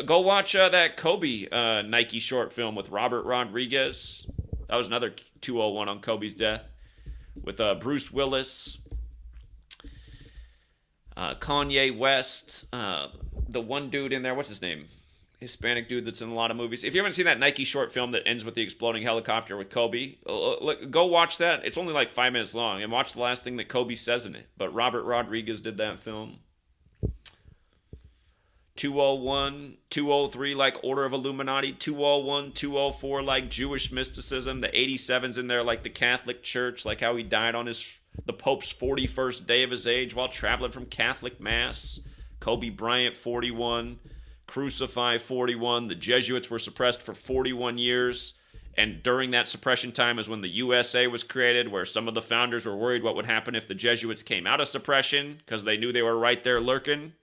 Go watch that Kobe Nike short film with Robert Rodriguez. That was another 201 on Kobe's death. With Bruce Willis, Kanye West, the one dude in there, what's his name? Hispanic dude that's in a lot of movies. If you haven't seen that Nike short film that ends with the exploding helicopter with Kobe, go watch that. It's only like 5 minutes long, and watch the last thing that Kobe says in it. But Robert Rodriguez did that film. 201, 203 like Order of Illuminati, 201, 204 like Jewish mysticism, the 87's in there like the Catholic Church, like how he died on the Pope's 41st day of his age while traveling from Catholic Mass. Kobe Bryant, 41. Crucify, 41. The Jesuits were suppressed for 41 years. And during that suppression time is when the USA was created, where some of the founders were worried what would happen if the Jesuits came out of suppression because they knew they were right there lurking.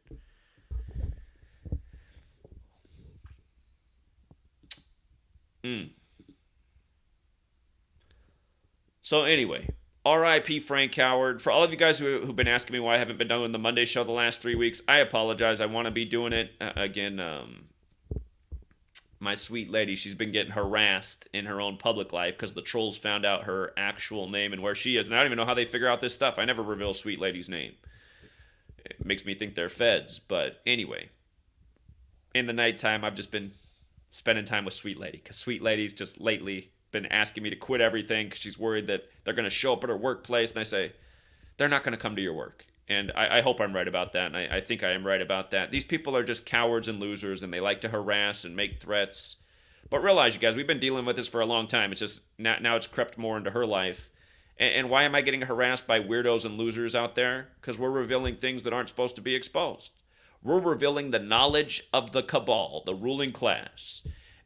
So anyway, R.I.P. Frank Howard. For all of you guys who've been asking me why I haven't been doing the Monday show the last 3 weeks, I apologize. I want to be doing it. Again, my sweet lady, she's been getting harassed in her own public life because the trolls found out her actual name and where she is. And I don't even know how they figure out this stuff. I never reveal sweet lady's name. It makes me think they're feds. But anyway, in the nighttime, I've just been spending time with sweet lady because sweet lady's just lately been asking me to quit everything because she's worried that they're going to show up at her workplace. And I say, they're not going to come to your work. And I hope I'm right about that. And I think I am right about that. These people are just cowards and losers, and they like to harass and make threats. But realize, you guys, we've been dealing with this for a long time. It's just now it's crept more into her life. And why am I getting harassed by weirdos and losers out there? Because we're revealing things that aren't supposed to be exposed. We're revealing the knowledge of the cabal, the ruling class.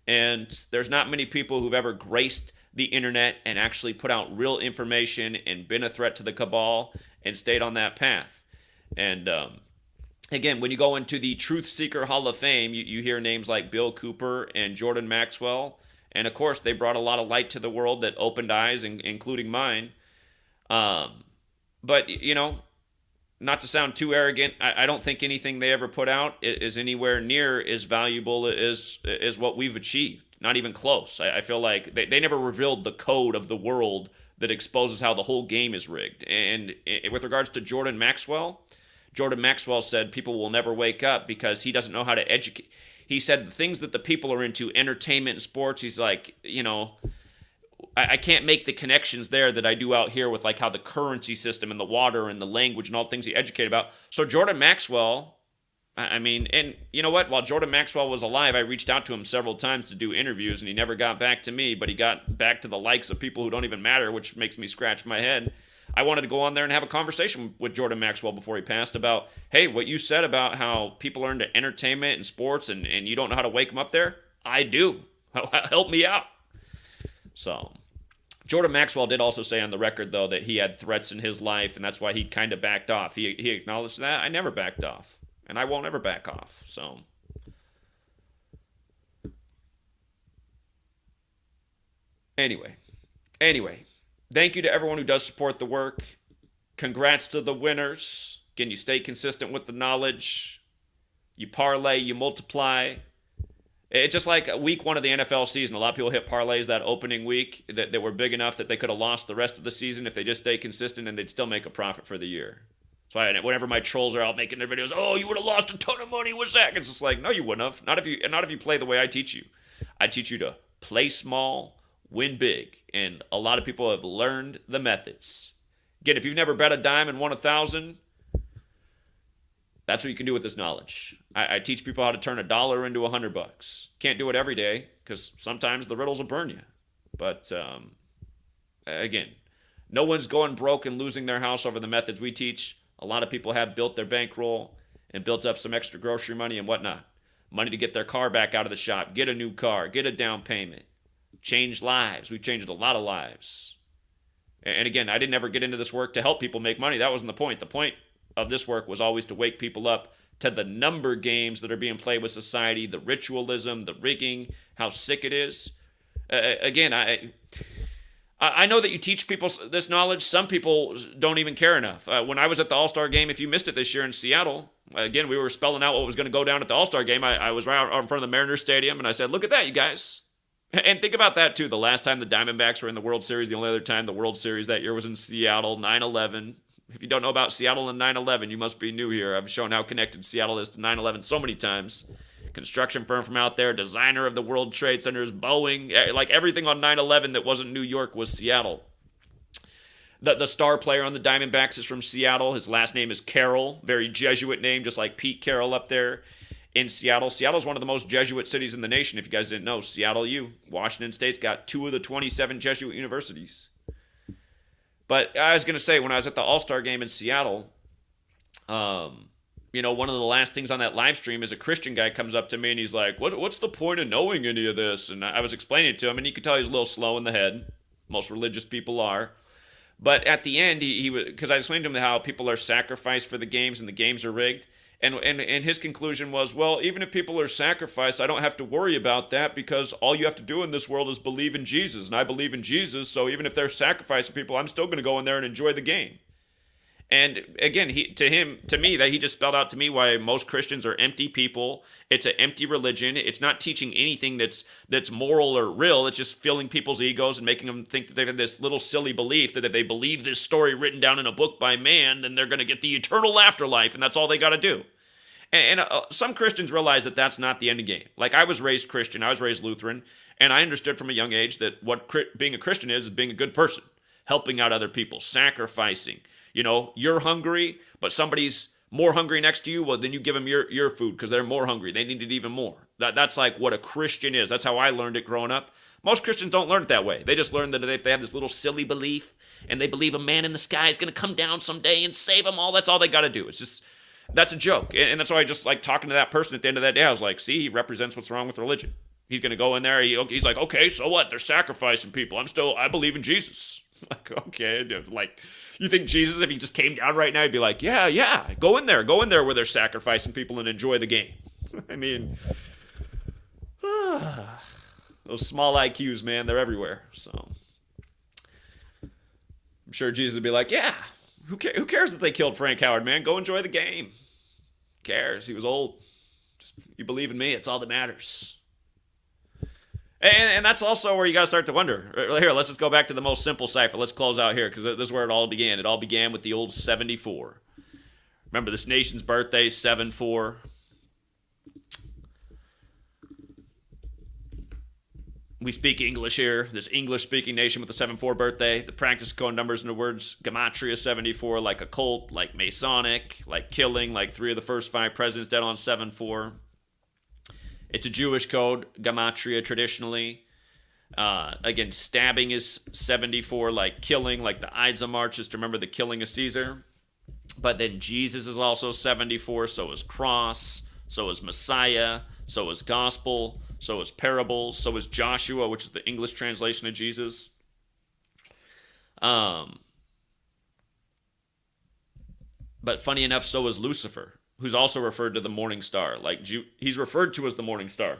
And there's not many people who've ever graced the internet and actually put out real information and been a threat to the cabal and stayed on that path. And again, when you go into the Truth Seeker Hall of Fame, you hear names like Bill Cooper and Jordan Maxwell. And of course, they brought a lot of light to the world that opened eyes, including mine. But, you know, not to sound too arrogant, I don't think anything they ever put out is anywhere near as valuable as what we've achieved. Not even close. I feel like they never revealed the code of the world that exposes how the whole game is rigged. And with regards to Jordan Maxwell said people will never wake up because he doesn't know how to educate. He said the things that the people are into, entertainment and sports, he's like, you know, I can't make the connections there that I do out here with like how the currency system and the water and the language and all the things he educated about. So Jordan Maxwell, I mean, and you know what? While Jordan Maxwell was alive, I reached out to him several times to do interviews, and he never got back to me, but he got back to the likes of people who don't even matter, which makes me scratch my head. I wanted to go on there and have a conversation with Jordan Maxwell before he passed about, hey, what you said about how people are into entertainment and sports and you don't know how to wake them up there, I do. Help me out. So, Jordan Maxwell did also say on the record, though, that he had threats in his life, and that's why he kind of backed off. He acknowledged that. I never backed off, and I won't ever back off. So, anyway, anyway, thank you to everyone who does support the work. Congrats to the winners. Again, you stay consistent with the knowledge. You parlay, you multiply. It's just like week one of the NFL season. A lot of people hit parlays that opening week that were big enough that they could have lost the rest of the season if they just stayed consistent, and they'd still make a profit for the year. So whenever my trolls are out making their videos, oh, you would have lost a ton of money. What's that? It's just like, no, you wouldn't have. Not if you play the way I teach you. I teach you to play small, win big, and a lot of people have learned the methods. Again, if you've never bet a dime and won 1,000, that's what you can do with this knowledge. I teach people how to turn $1 into $100. Can't do it every day because sometimes the riddles will burn you. But again, no one's going broke and losing their house over the methods we teach. A lot of people have built their bankroll and built up some extra grocery money and whatnot. Money to get their car back out of the shop, get a new car, get a down payment, change lives. We've changed a lot of lives. And again, I didn't ever get into this work to help people make money. That wasn't the point. The point of this work was always to wake people up to the number games that are being played with society, the ritualism, the rigging, how sick it is. Again, I know that you teach people this knowledge. Some people don't even care enough. When I was at the All-Star game, if you missed it this year in Seattle, again, we were spelling out what was going to go down at the All-Star game. I was right out in front of the Mariners Stadium, and I said, look at that, you guys. And think about that, too. The last time the Diamondbacks were in the World Series, the only other time the World Series that year was in Seattle, 9/11. If you don't know about Seattle and 9/11, you must be new here. I've shown how connected Seattle is to 9/11 so many times. Construction firm from out there, designer of the World Trade Centers, Boeing, like everything on 9/11 that wasn't New York was Seattle. The star player on the Diamondbacks is from Seattle. His last name is Carroll, very Jesuit name, just like Pete Carroll up there in Seattle. Seattle is one of the most Jesuit cities in the nation. If you guys didn't know, Seattle U. Washington State's got 2 of the 27 Jesuit universities. But I was going to say, when I was at the All-Star game in Seattle, one of the last things on that live stream is a Christian guy comes up to me and he's like, what's the point of knowing any of this? And I was explaining it to him, and you could tell he's a little slow in the head. Most religious people are. But at the end, he was, because I explained to him how people are sacrificed for the games and the games are rigged. And his conclusion was, well, even if people are sacrificed, I don't have to worry about that because all you have to do in this world is believe in Jesus. And I believe in Jesus, so even if they're sacrificing people, I'm still going to go in there and enjoy the game. And again, to me, that he just spelled out to me why most Christians are empty people. It's an empty religion. It's not teaching anything that's moral or real. It's just filling people's egos and making them think that they have this little silly belief that if they believe this story written down in a book by man, then they're going to get the eternal afterlife, and that's all they got to do. And some Christians realize that that's not the end of the game. Like, I was raised Christian, I was raised Lutheran, and I understood from a young age that what being a Christian is being a good person, helping out other people, sacrificing. You're hungry, but somebody's more hungry next to you, well, then you give them your food because they're more hungry. They need it even more. That's like what a Christian is. That's how I learned it growing up. Most Christians don't learn it that way. They just learn that if they have this little silly belief and they believe a man in the sky is going to come down someday and save them all, that's all they got to do. It's just, that's a joke. And that's why I just like talking to that person at the end of that day. I was like, see, he represents what's wrong with religion. He's going to go in there. He's like, okay, so what? They're sacrificing people. I believe in Jesus. Like, okay. Like, you think Jesus, if he just came down right now, he'd be like, yeah, go in there where they're sacrificing people and enjoy the game. I mean, those small IQs, man, they're everywhere. So I'm sure Jesus would be like, yeah, who cares that they killed Frank Howard, man? Go enjoy the game. Who cares? He was old. Just, you believe in me, it's all that matters. And that's also where you got to start to wonder. Here, let's just go back to the most simple cipher. Let's close out here because this is where it all began. It all began with the old 74. Remember, this nation's birthday, 7-4. We speak English here. This English-speaking nation with the 7-4 birthday. The practice code numbers in the words Gematria 74, like occult, like Masonic, like killing, like 3 of the first 5 presidents dead on 7-4. It's a Jewish code, Gematria, traditionally. Again, stabbing is 74, like killing, like the Ides of March is to remember the killing of Caesar. But then Jesus is also 74, so is cross, so is Messiah, so is gospel, so is parables, so is Joshua, which is the English translation of Jesus. Um, but funny enough, so is Lucifer, who's also referred to the morning star. He's referred to as the morning star,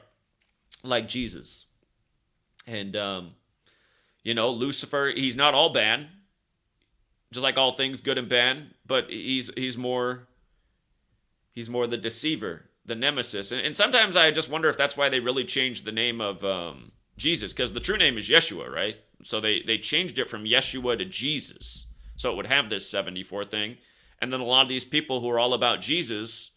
like Jesus. And Lucifer, he's not all bad, just like all things good and bad, but he's more the deceiver, the nemesis. And sometimes I just wonder if that's why they really changed the name of Jesus, because the true name is Yeshua, right? So they changed it from Yeshua to Jesus, so it would have this 74 thing. And then a lot of these people who are all about Jesus,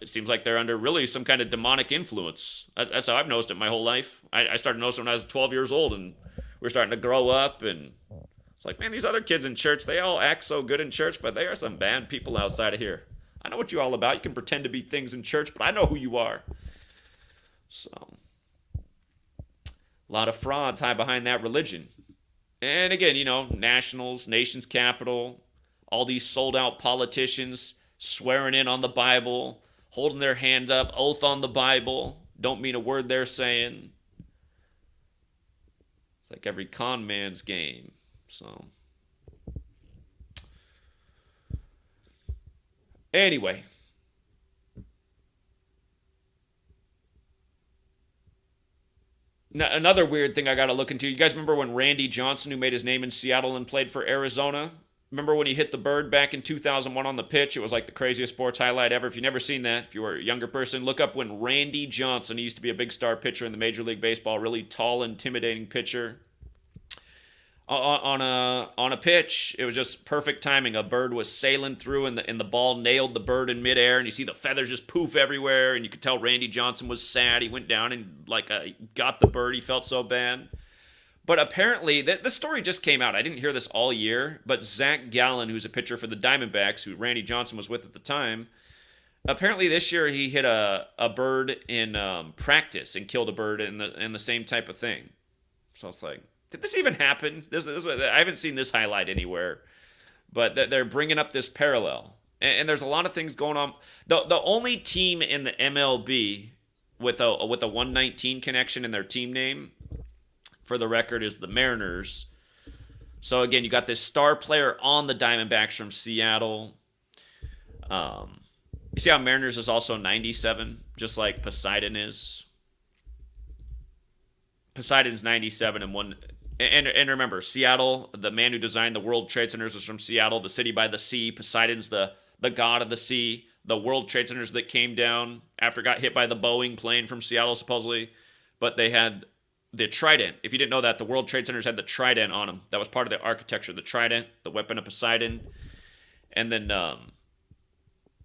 it seems like they're under really some kind of demonic influence. That's how I've noticed it my whole life. I started noticing when I was 12 years old, and we're starting to grow up, and it's like, man, these other kids in church, they all act so good in church, but they are some bad people outside of here. I know what you're all about. You can pretend to be things in church, but I know who you are. So, a lot of frauds hide behind that religion. And again, nationals, nation's capital, all these sold out politicians swearing in on the Bible, holding their hand up, oath on the Bible, don't mean a word they're saying. It's like every con man's game. So, anyway. Now, another weird thing I got to look into. You guys remember when Randy Johnson, who made his name in Seattle and played for Arizona? Remember when he hit the bird back in 2001 on the pitch? It was like the craziest sports highlight ever. If you've never seen that, if you were a younger person, look up when Randy Johnson, he used to be a big star pitcher in the Major League Baseball, really tall, intimidating pitcher. On a pitch, it was just perfect timing. A bird was sailing through, and the ball nailed the bird in midair, and you see the feathers just poof everywhere, and you could tell Randy Johnson was sad. He went down and got the bird. He felt so bad. But apparently, the story just came out. I didn't hear this all year, but Zach Gallen, who's a pitcher for the Diamondbacks, who Randy Johnson was with at the time, apparently this year he hit a bird in practice and killed a bird in the same type of thing. So it's like, did this even happen? I haven't seen this highlight anywhere, but they're bringing up this parallel, and there's a lot of things going on. The only team in the MLB with a 119 connection in their team name, for the record, is the Mariners. So again, you got this star player on the Diamondbacks from Seattle. You see how Mariners is also 97, just like Poseidon is. Poseidon's 97 and one. And remember, Seattle, the man who designed the World Trade Centers was from Seattle, the city by the sea. Poseidon's the god of the sea. The World Trade Centers that came down after it got hit by the Boeing plane from Seattle, supposedly. But they had the trident. If you didn't know that, the World Trade Centers had the trident on them. That was part of the architecture. The trident, the weapon of Poseidon. And then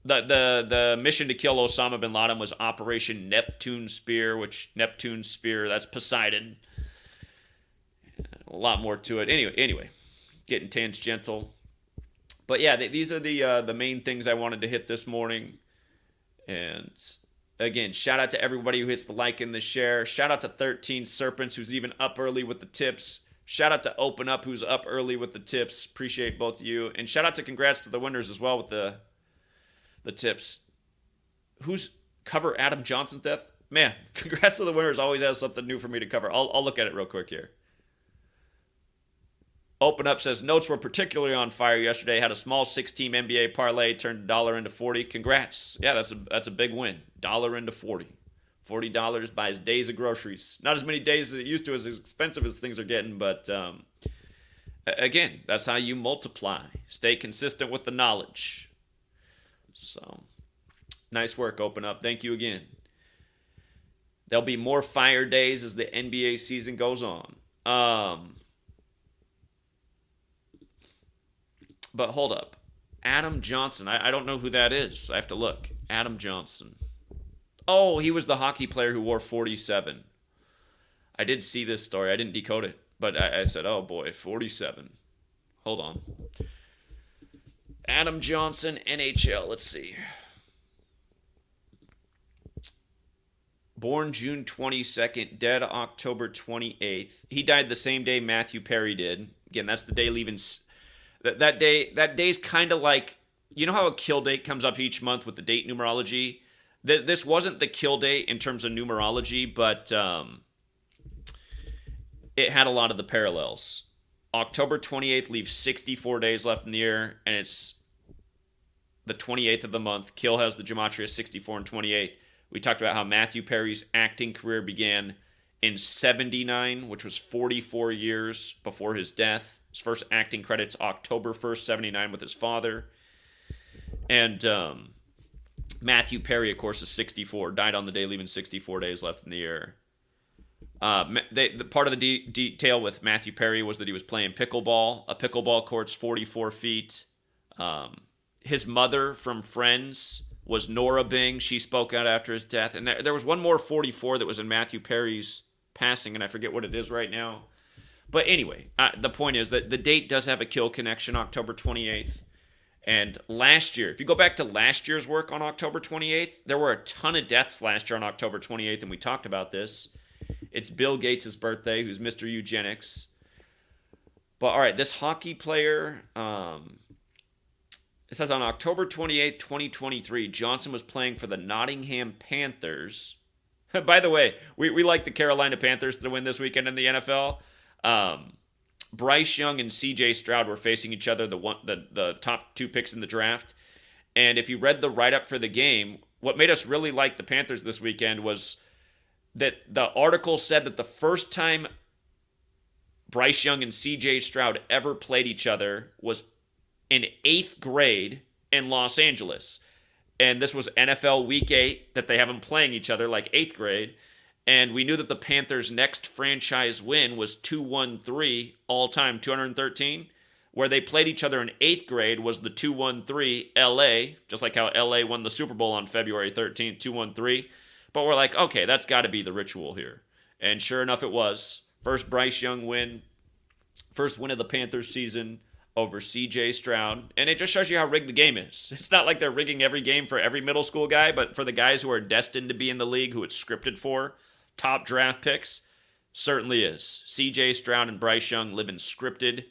the mission to kill Osama bin Laden was Operation Neptune Spear, which Neptune Spear, that's Poseidon. A lot more to it. Anyway, getting tangential. But yeah, these are the main things I wanted to hit this morning. And again, shout out to everybody who hits the like and the share. Shout out to 13 Serpents, who's even up early with the tips. Shout out to Open Up, who's up early with the tips. Appreciate both of you. And shout out to congrats to the winners as well with the tips. Who's cover Adam Johnson's death? Man, congrats to the winners. Always has something new for me to cover. I'll look at it real quick here. Open Up says, notes were particularly on fire yesterday. Had a small 6-team NBA parlay, turned $1 into 40. Congrats. Yeah, that's a big win. $1 into 40. $40 buys days of groceries. Not as many days as it used to, as expensive as things are getting, but again, that's how you multiply. Stay consistent with the knowledge. So, nice work, Open Up. Thank you again. There'll be more fire days as the NBA season goes on. But hold up. Adam Johnson. I don't know who that is. I have to look. Adam Johnson. Oh, he was the hockey player who wore 47. I did see this story. I didn't decode it. But I said, oh boy, 47. Hold on. Adam Johnson, NHL. Let's see. Born June 22nd, dead October 28th. He died the same day Matthew Perry did. Again, that's the day leaving... That day's kind of like, you know how a kill date comes up each month with the date numerology? This wasn't the kill date in terms of numerology, but it had a lot of the parallels. October 28th leaves 64 days left in the year, and it's the 28th of the month. Kill has the gematria 64 and 28. We talked about how Matthew Perry's acting career began in 79, which was 44 years before his death. His first acting credits October 1st, 79 with his father. And Matthew Perry, of course, is 64. Died on the day, leaving 64 days left in the year. The part of the detail with Matthew Perry was that he was playing pickleball. A pickleball court's 44 feet. His mother from Friends was Nora Bing. She spoke out after his death. And there was one more 44 that was in Matthew Perry's passing, and I forget what it is right now. But anyway, the point is that the date does have a kill connection, October 28th. And last year, if you go back to last year's work on October 28th, there were a ton of deaths last year on October 28th, and we talked about this. It's Bill Gates' birthday, who's Mr. Eugenics. But all right, this hockey player, it says on October 28th, 2023, Johnson was playing for the Nottingham Panthers. By the way, we like the Carolina Panthers to win this weekend in the NFL. Bryce Young and C.J. Stroud were facing each other, the top two picks in the draft. And if you read the write-up for the game, what made us really like the Panthers this weekend was that the article said that the first time Bryce Young and C.J. Stroud ever played each other was in 8th grade in Los Angeles. And this was NFL Week 8 that they have them playing each other like 8th grade. And we knew that the Panthers' next franchise win was 2-1-3 all-time, 213. Where they played each other in 8th grade was the 2-1-3 LA, just like how LA won the Super Bowl on February 13th, 2-1-3. But we're like, okay, that's got to be the ritual here. And sure enough, it was. First Bryce Young win. First win of the Panthers season over C.J. Stroud. And it just shows you how rigged the game is. It's not like they're rigging every game for every middle school guy, but for the guys who are destined to be in the league, who it's scripted for, top draft picks, certainly is. C.J. Stroud and Bryce Young live in scripted.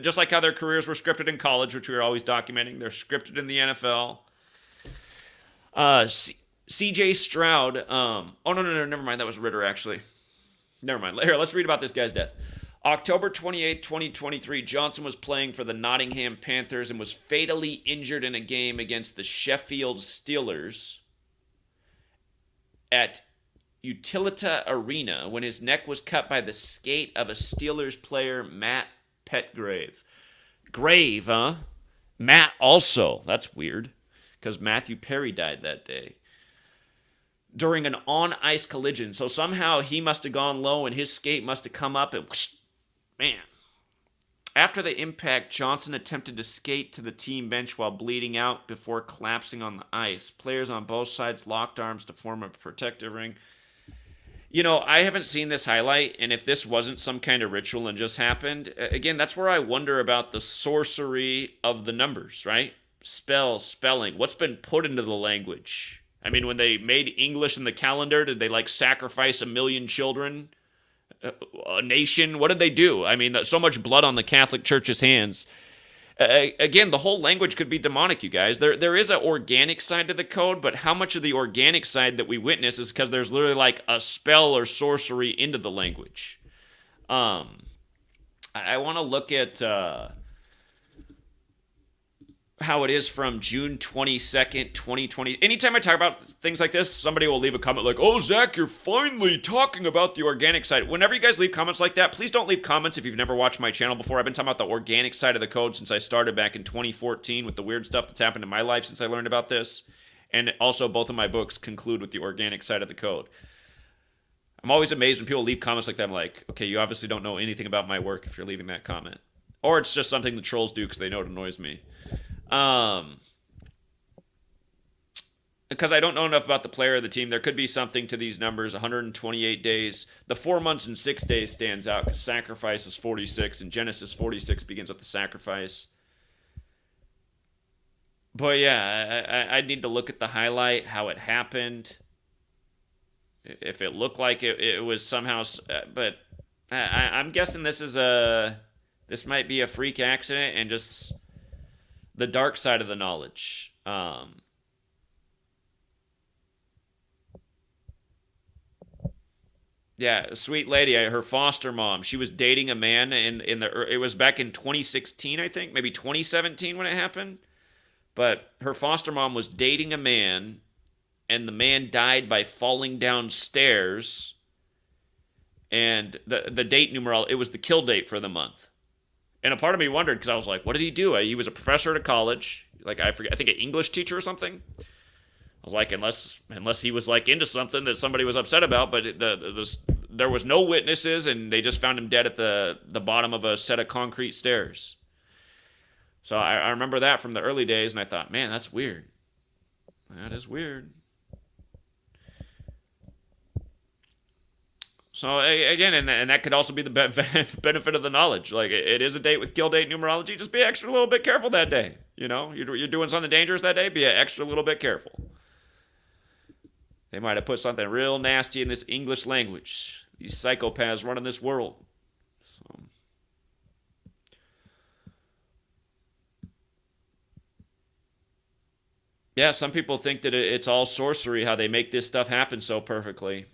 Just like how their careers were scripted in college, which we were always documenting. They're scripted in the NFL. C.J. Stroud, oh, no, never mind. That was Ritter, actually. Never mind. Here, let's read about this guy's death. October 28, 2023, Johnson was playing for the Nottingham Panthers and was fatally injured in a game against the Sheffield Steelers at Utilita Arena when his neck was cut by the skate of a Steelers player, Matt Petgrave. Grave, huh? Matt also. That's weird, because Matthew Perry died that day during an on-ice collision. So somehow he must have gone low and his skate must have come up and whoosh, man. After the impact, Johnson attempted to skate to the team bench while bleeding out before collapsing on the ice. Players on both sides locked arms to form a protective ring. You know, I haven't seen this highlight, and if this wasn't some kind of ritual and just happened, again, that's where I wonder about the sorcery of the numbers, right? Spelling, what's been put into the language? I mean, when they made English in the calendar, did they, like, sacrifice 1 million children? A nation? What did they do? I mean, so much blood on the Catholic Church's hands. Again, the whole language could be demonic, you guys. There is an organic side to the code, but how much of the organic side that we witness is because there's literally like a spell or sorcery into the language. I want to look at how it is from June 22nd, 2020. Anytime I talk about things like this, somebody will leave a comment like, oh, Zach, you're finally talking about the organic side. Whenever you guys leave comments like that, please don't leave comments if you've never watched my channel before. I've been talking about the organic side of the code since I started back in 2014 with the weird stuff that's happened in my life since I learned about this. And also, both of my books conclude with the organic side of the code. I'm always amazed when people leave comments like that. I'm like, okay, you obviously don't know anything about my work if you're leaving that comment. Or it's just something the trolls do because they know it annoys me. Because I don't know enough about the player of the team, there could be something to these numbers. 128 days. The 4 months and 6 days stands out because sacrifice is 46, and Genesis 46 begins with the sacrifice. But yeah, I need to look at the highlight, how it happened, if it looked like it was somehow. But I'm guessing this might be a freak accident and just the dark side of the knowledge. Yeah, sweet lady. Her foster mom. She was dating a man in the. It was back in 2016, I think, maybe 2017 when it happened. But her foster mom was dating a man, and the man died by falling downstairs. And the date numeral, it was the kill date for the month. And a part of me wondered because I was like, what did he do? He was a professor at a college, like I forget, I think an English teacher or something. I was like, unless he was like into something that somebody was upset about, but there was no witnesses, and they just found him dead at the bottom of a set of concrete stairs. So I remember that from the early days, and I thought, man, that's weird. That is weird. So again, and that could also be the benefit of the knowledge. Like it is a date with kill date numerology. Just be extra little bit careful that day. You know, you're doing something dangerous that day. Be extra little bit careful. They might have put something real nasty in this English language. These psychopaths running this world. So. Yeah, some people think that it's all sorcery, how they make this stuff happen so perfectly.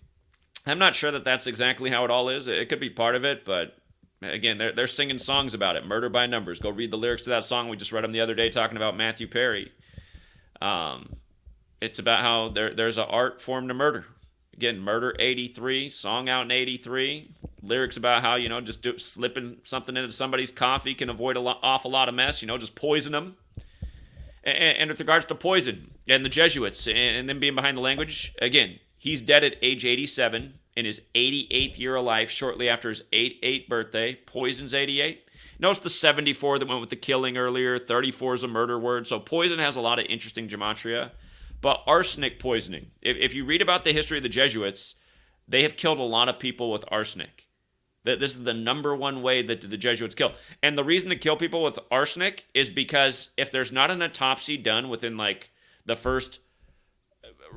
I'm not sure that that's exactly how it all is. It could be part of it, but again, they're singing songs about it. Murder by Numbers. Go read the lyrics to that song. We just read them the other day talking about Matthew Perry. It's about how there's an art form to murder. Again, Murder 83, song out in 83. Lyrics about how, just slipping something into somebody's coffee can avoid an awful lot of mess. Just poison them. And with regards to poison and the Jesuits and them being behind the language, again, he's dead at age 87 in his 88th year of life, shortly after his 88th birthday. Poison's 88. Notice the 74 that went with the killing earlier. 34 is a murder word. So poison has a lot of interesting gematria. But arsenic poisoning, if you read about the history of the Jesuits, they have killed a lot of people with arsenic. This is the number one way that the Jesuits kill. And the reason to kill people with arsenic is because if there's not an autopsy done within like the first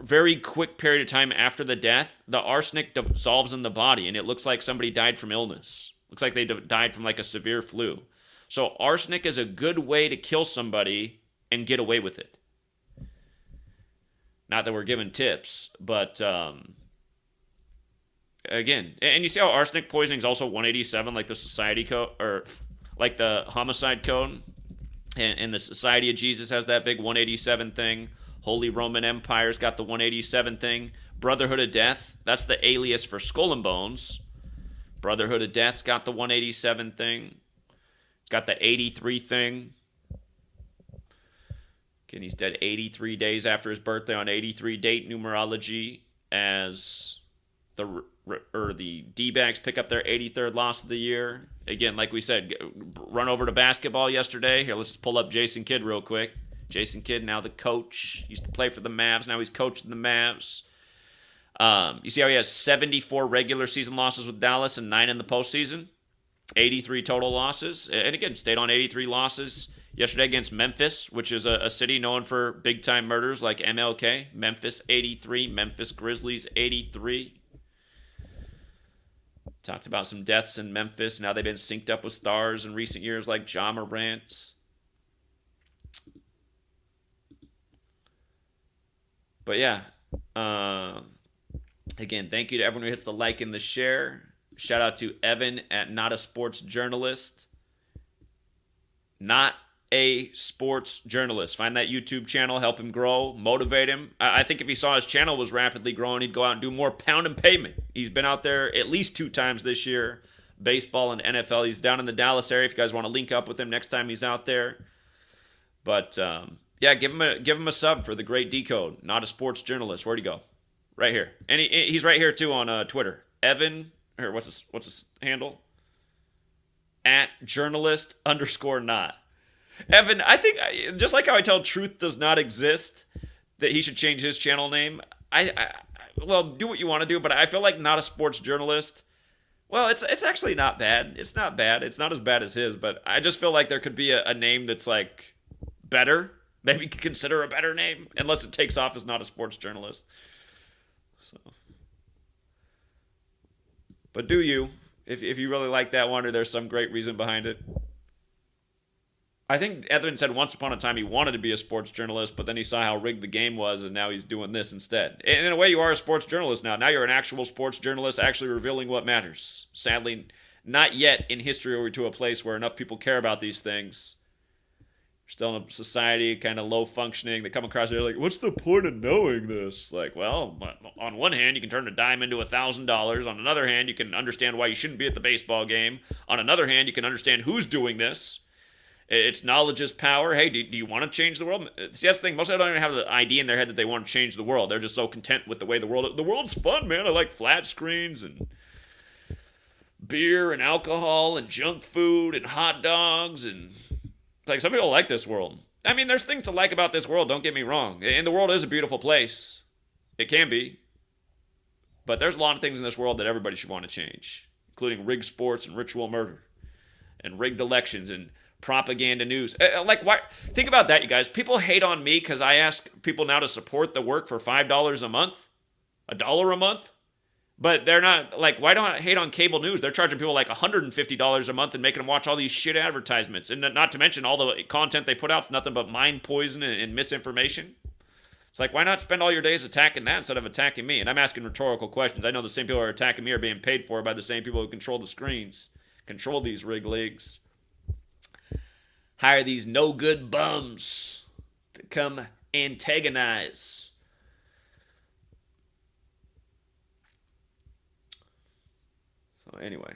very quick period of time after the death, the arsenic dissolves in the body and it looks like somebody died from illness. Looks like they died from like a severe flu. So arsenic is a good way to kill somebody and get away with it. Not that we're giving tips, but again, and you see how arsenic poisoning is also 187, like the society code, or like the homicide code, and the Society of Jesus has that big 187 thing. Holy Roman Empire's got the 187 thing. Brotherhood of Death, that's the alias for Skull and Bones. Brotherhood of Death's got the 187 thing. It's got the 83 thing. Again, he's dead 83 days after his birthday on 83 date numerology as the D-backs pick up their 83rd loss of the year. Again, like we said, run over to basketball yesterday. Here, let's just pull up Jason Kidd real quick. Jason Kidd, now the coach. He used to play for the Mavs. Now he's coaching the Mavs. You see how he has 74 regular season losses with Dallas and 9 in the postseason? 83 total losses. And again, stayed on 83 losses yesterday against Memphis, which is a city known for big-time murders like MLK. Memphis 83, Memphis Grizzlies 83. Talked about some deaths in Memphis. Now they've been synced up with stars in recent years like Ja Morant. But yeah, again, thank you to everyone who hits the like and the share. Shout out to Evan at Not a Sports Journalist. Not a sports journalist. Find that YouTube channel, help him grow, motivate him. I think if he saw his channel was rapidly growing, he'd go out and do more pound and pavement. He's been out there at least 2 times this year, baseball and NFL. He's down in the Dallas area if you guys want to link up with him next time he's out there. But yeah, give him a sub for the great decode. Not a sports journalist. Where'd he go? Right here. And he's right here too on Twitter. Evan, or what's his handle? At journalist_not. Evan, I think, just like how I tell Truth Does Not Exist, that he should change his channel name, well, do what you want to do, but I feel like Not a Sports Journalist, well, it's actually not bad. It's not bad. It's not as bad as his, but I just feel like there could be a name that's, like, better. Maybe you could consider a better name, unless it takes off as Not a Sports Journalist. So, but do you, if you really like that one, or there's some great reason behind it. I think Evan said once upon a time he wanted to be a sports journalist, but then he saw how rigged the game was, and now he's doing this instead. And in a way, you are a sports journalist now. Now you're an actual sports journalist, actually revealing what matters. Sadly, not yet in history are we to a place where enough people care about these things. We're still in a society kind of low functioning. They come across here like, what's the point of knowing this? Like, well, on one hand, you can turn a dime into $1,000. On another hand, you can understand why you shouldn't be at the baseball game. On another hand, you can understand who's doing this. It's knowledge is power. Hey, do you want to change the world? See, that's the thing. Most of them don't even have the idea in their head that they want to change the world. They're just so content with the way the world's fun, man. I like flat screens and beer and alcohol and junk food and hot dogs. And like, some people like this world. I mean, there's things to like about this world, don't get me wrong. And the world is a beautiful place. It can be. But there's a lot of things in this world that everybody should want to change, including rigged sports and ritual murder and rigged elections and propaganda news. Like, why? Think about that, you guys. People hate on me because I ask people now to support the work for $5 a month, $1 a month. But they're not, like, why don't I hate on cable news? They're charging people like $150 a month and making them watch all these shit advertisements. And not to mention all the content they put out is nothing but mind poison and misinformation. It's like, why not spend all your days attacking that instead of attacking me? And I'm asking rhetorical questions. I know the same people who are attacking me are being paid for by the same people who control the screens, control these rigged leagues. Hire these no-good bums to come antagonize. So anyway.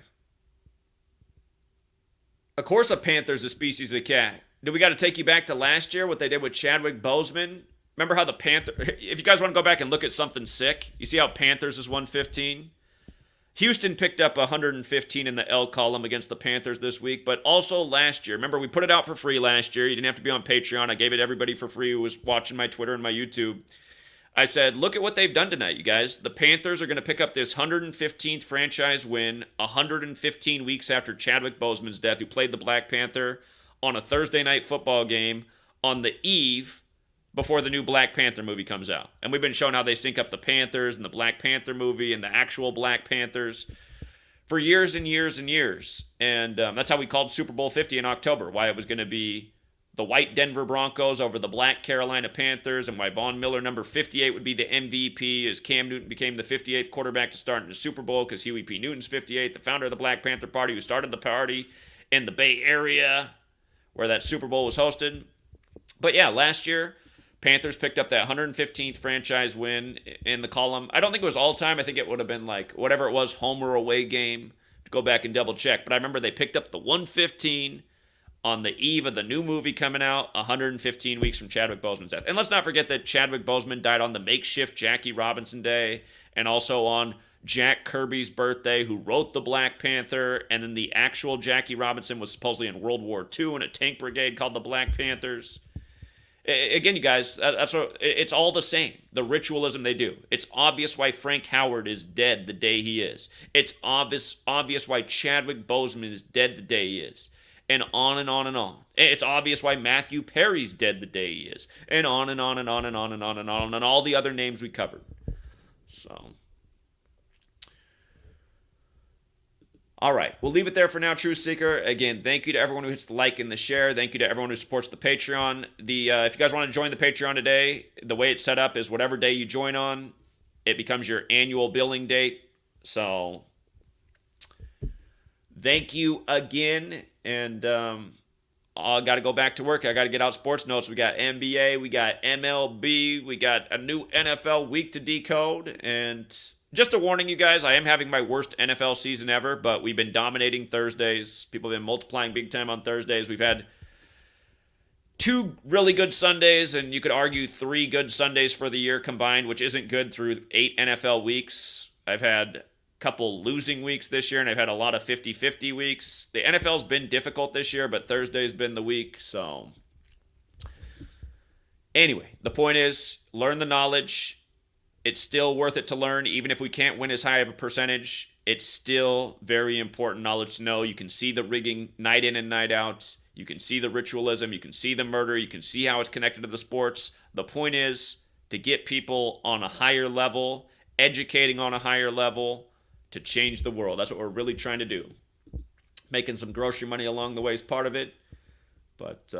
Of course a panther's a species of cat. Do we got to take you back to last year, what they did with Chadwick Boseman? Remember how the panther... If you guys want to go back and look at something sick, you see how Panthers is 115? Houston picked up 115 in the L column against the Panthers this week, but also last year. Remember, we put it out for free last year. You didn't have to be on Patreon. I gave it to everybody for free who was watching my Twitter and my YouTube. I said, look at what they've done tonight, you guys. The Panthers are going to pick up this 115th franchise win 115 weeks after Chadwick Boseman's death, who played the Black Panther on a Thursday night football game on the eve before the new Black Panther movie comes out. And we've been showing how they sync up the Panthers and the Black Panther movie and the actual Black Panthers for years and years and years. And that's how we called Super Bowl 50 in October, why it was going to be the white Denver Broncos over the black Carolina Panthers, and why Von Miller, number 58, would be the MVP as Cam Newton became the 58th quarterback to start in the Super Bowl because Huey P. Newton's 58, the founder of the Black Panther Party, who started the party in the Bay Area where that Super Bowl was hosted. But yeah, last year, Panthers picked up that 115th franchise win in the column. I don't think it was all time. I think it would have been like whatever it was, home or away game. To go back and double check. But I remember they picked up the 115 on the eve of the new movie coming out, 115 weeks from Chadwick Boseman's death. And let's not forget that Chadwick Boseman died on the makeshift Jackie Robinson Day and also on Jack Kirby's birthday, who wrote the Black Panther. And then the actual Jackie Robinson was supposedly in World War II in a tank brigade called the Black Panthers. Again, you guys, that's what, it's all the same. The ritualism they do. It's obvious why Frank Howard is dead the day he is. It's obvious why Chadwick Boseman is dead the day he is. And on and on and on. It's obvious why Matthew Perry's dead the day he is. And on and on and on and on and on and on and all the other names we covered. So... all right, we'll leave it there for now, Truth Seeker. Again, thank you to everyone who hits the like and the share. Thank you to everyone who supports the Patreon. If you guys want to join the Patreon today, the way it's set up is whatever day you join on, it becomes your annual billing date. So, thank you again. And I got to go back to work. I got to get out sports notes. We got NBA, we got MLB, we got a new NFL week to decode, and... just a warning, you guys, I am having my worst NFL season ever, but we've been dominating Thursdays. People have been multiplying big time on Thursdays. We've had 2 really good Sundays, and you could argue 3 good Sundays for the year combined, which isn't good through 8 NFL weeks. I've had a couple losing weeks this year, and I've had a lot of 50-50 weeks. The NFL's been difficult this year, but Thursday's been the week, so... anyway, the point is, learn the knowledge. It's still worth it to learn, even if we can't win as high of a percentage. It's still very important knowledge to know. You can see the rigging night in and night out. You can see the ritualism. You can see the murder. You can see how it's connected to the sports. The point is to get people on a higher level, educating on a higher level, to change the world. That's what we're really trying to do. Making some grocery money along the way is part of it. But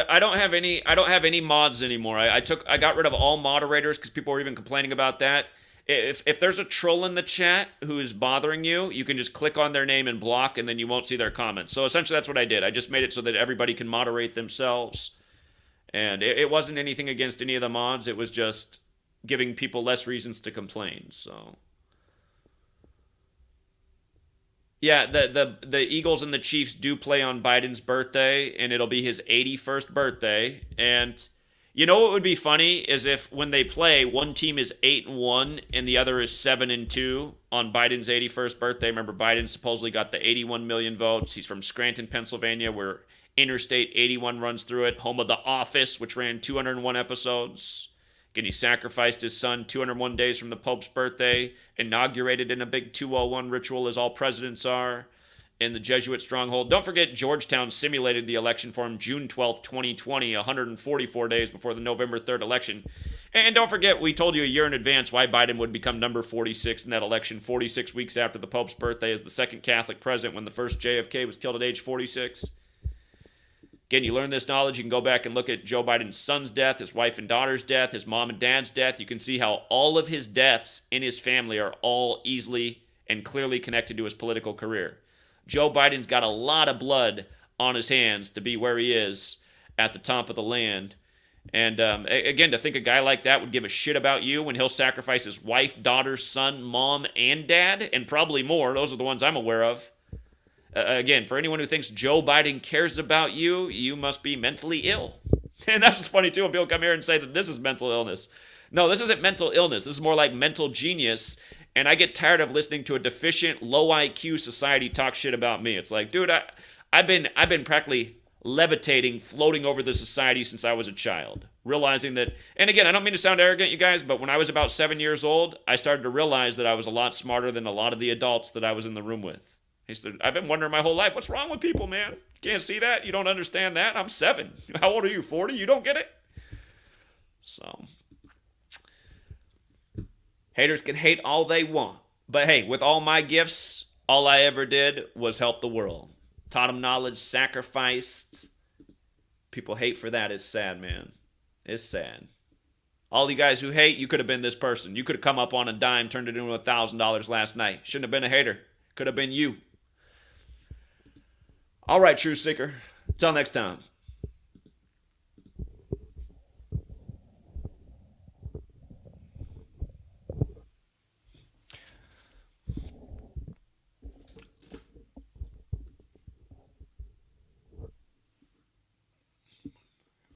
I don't have any. I don't have any mods anymore. I got rid of all moderators because people were even complaining about that. If there's a troll in the chat who is bothering you, you can just click on their name and block, and then you won't see their comments. So essentially, that's what I did. I just made it so that everybody can moderate themselves, and it wasn't anything against any of the mods. It was just giving people less reasons to complain. So. Yeah, the Eagles and the Chiefs do play on Biden's birthday, and it'll be his 81st birthday. And you know what would be funny is if when they play, one team is 8-1 and the other is 7-2 on Biden's 81st birthday. Remember, Biden supposedly got the 81 million votes. He's from Scranton, Pennsylvania, where Interstate 81 runs through it, home of The Office, which ran 201 episodes. Again, he sacrificed his son 201 days from the Pope's birthday, inaugurated in a big 201 ritual, as all presidents are, in the Jesuit stronghold. Don't forget, Georgetown simulated the election for him June 12th, 2020, 144 days before the November 3rd election. And don't forget, we told you a year in advance why Biden would become number 46 in that election, 46 weeks after the Pope's birthday, as the second Catholic president when the first JFK was killed at age 46. Again, you learn this knowledge, you can go back and look at Joe Biden's son's death, his wife and daughter's death, his mom and dad's death. You can see how all of his deaths in his family are all easily and clearly connected to his political career. Joe Biden's got a lot of blood on his hands to be where he is at the top of the land. And again, to think a guy like that would give a shit about you when he'll sacrifice his wife, daughter, son, mom, and dad, and probably more. Those are the ones I'm aware of. Again, for anyone who thinks Joe Biden cares about you, you must be mentally ill. And that's just funny, too, when people come here and say that this is mental illness. No, this isn't mental illness. This is more like mental genius. And I get tired of listening to a deficient, low IQ society talk shit about me. It's like, dude, I've been practically levitating, floating over the society since I was a child. Realizing that, and again, I don't mean to sound arrogant, you guys, but when I was about 7 years old, I started to realize that I was a lot smarter than a lot of the adults that I was in the room with. I've been wondering my whole life, what's wrong with people, man? Can't see that? You don't understand that? I'm 7. How old are you, 40? You don't get it? So, haters can hate all they want. But hey, with all my gifts, all I ever did was help the world. Taught them knowledge, sacrificed. People hate for that. It's sad, man. It's sad. All you guys who hate, you could have been this person. You could have come up on a dime, turned it into $1,000 last night. Shouldn't have been a hater. Could have been you. All right, Truth Seeker. Until next time.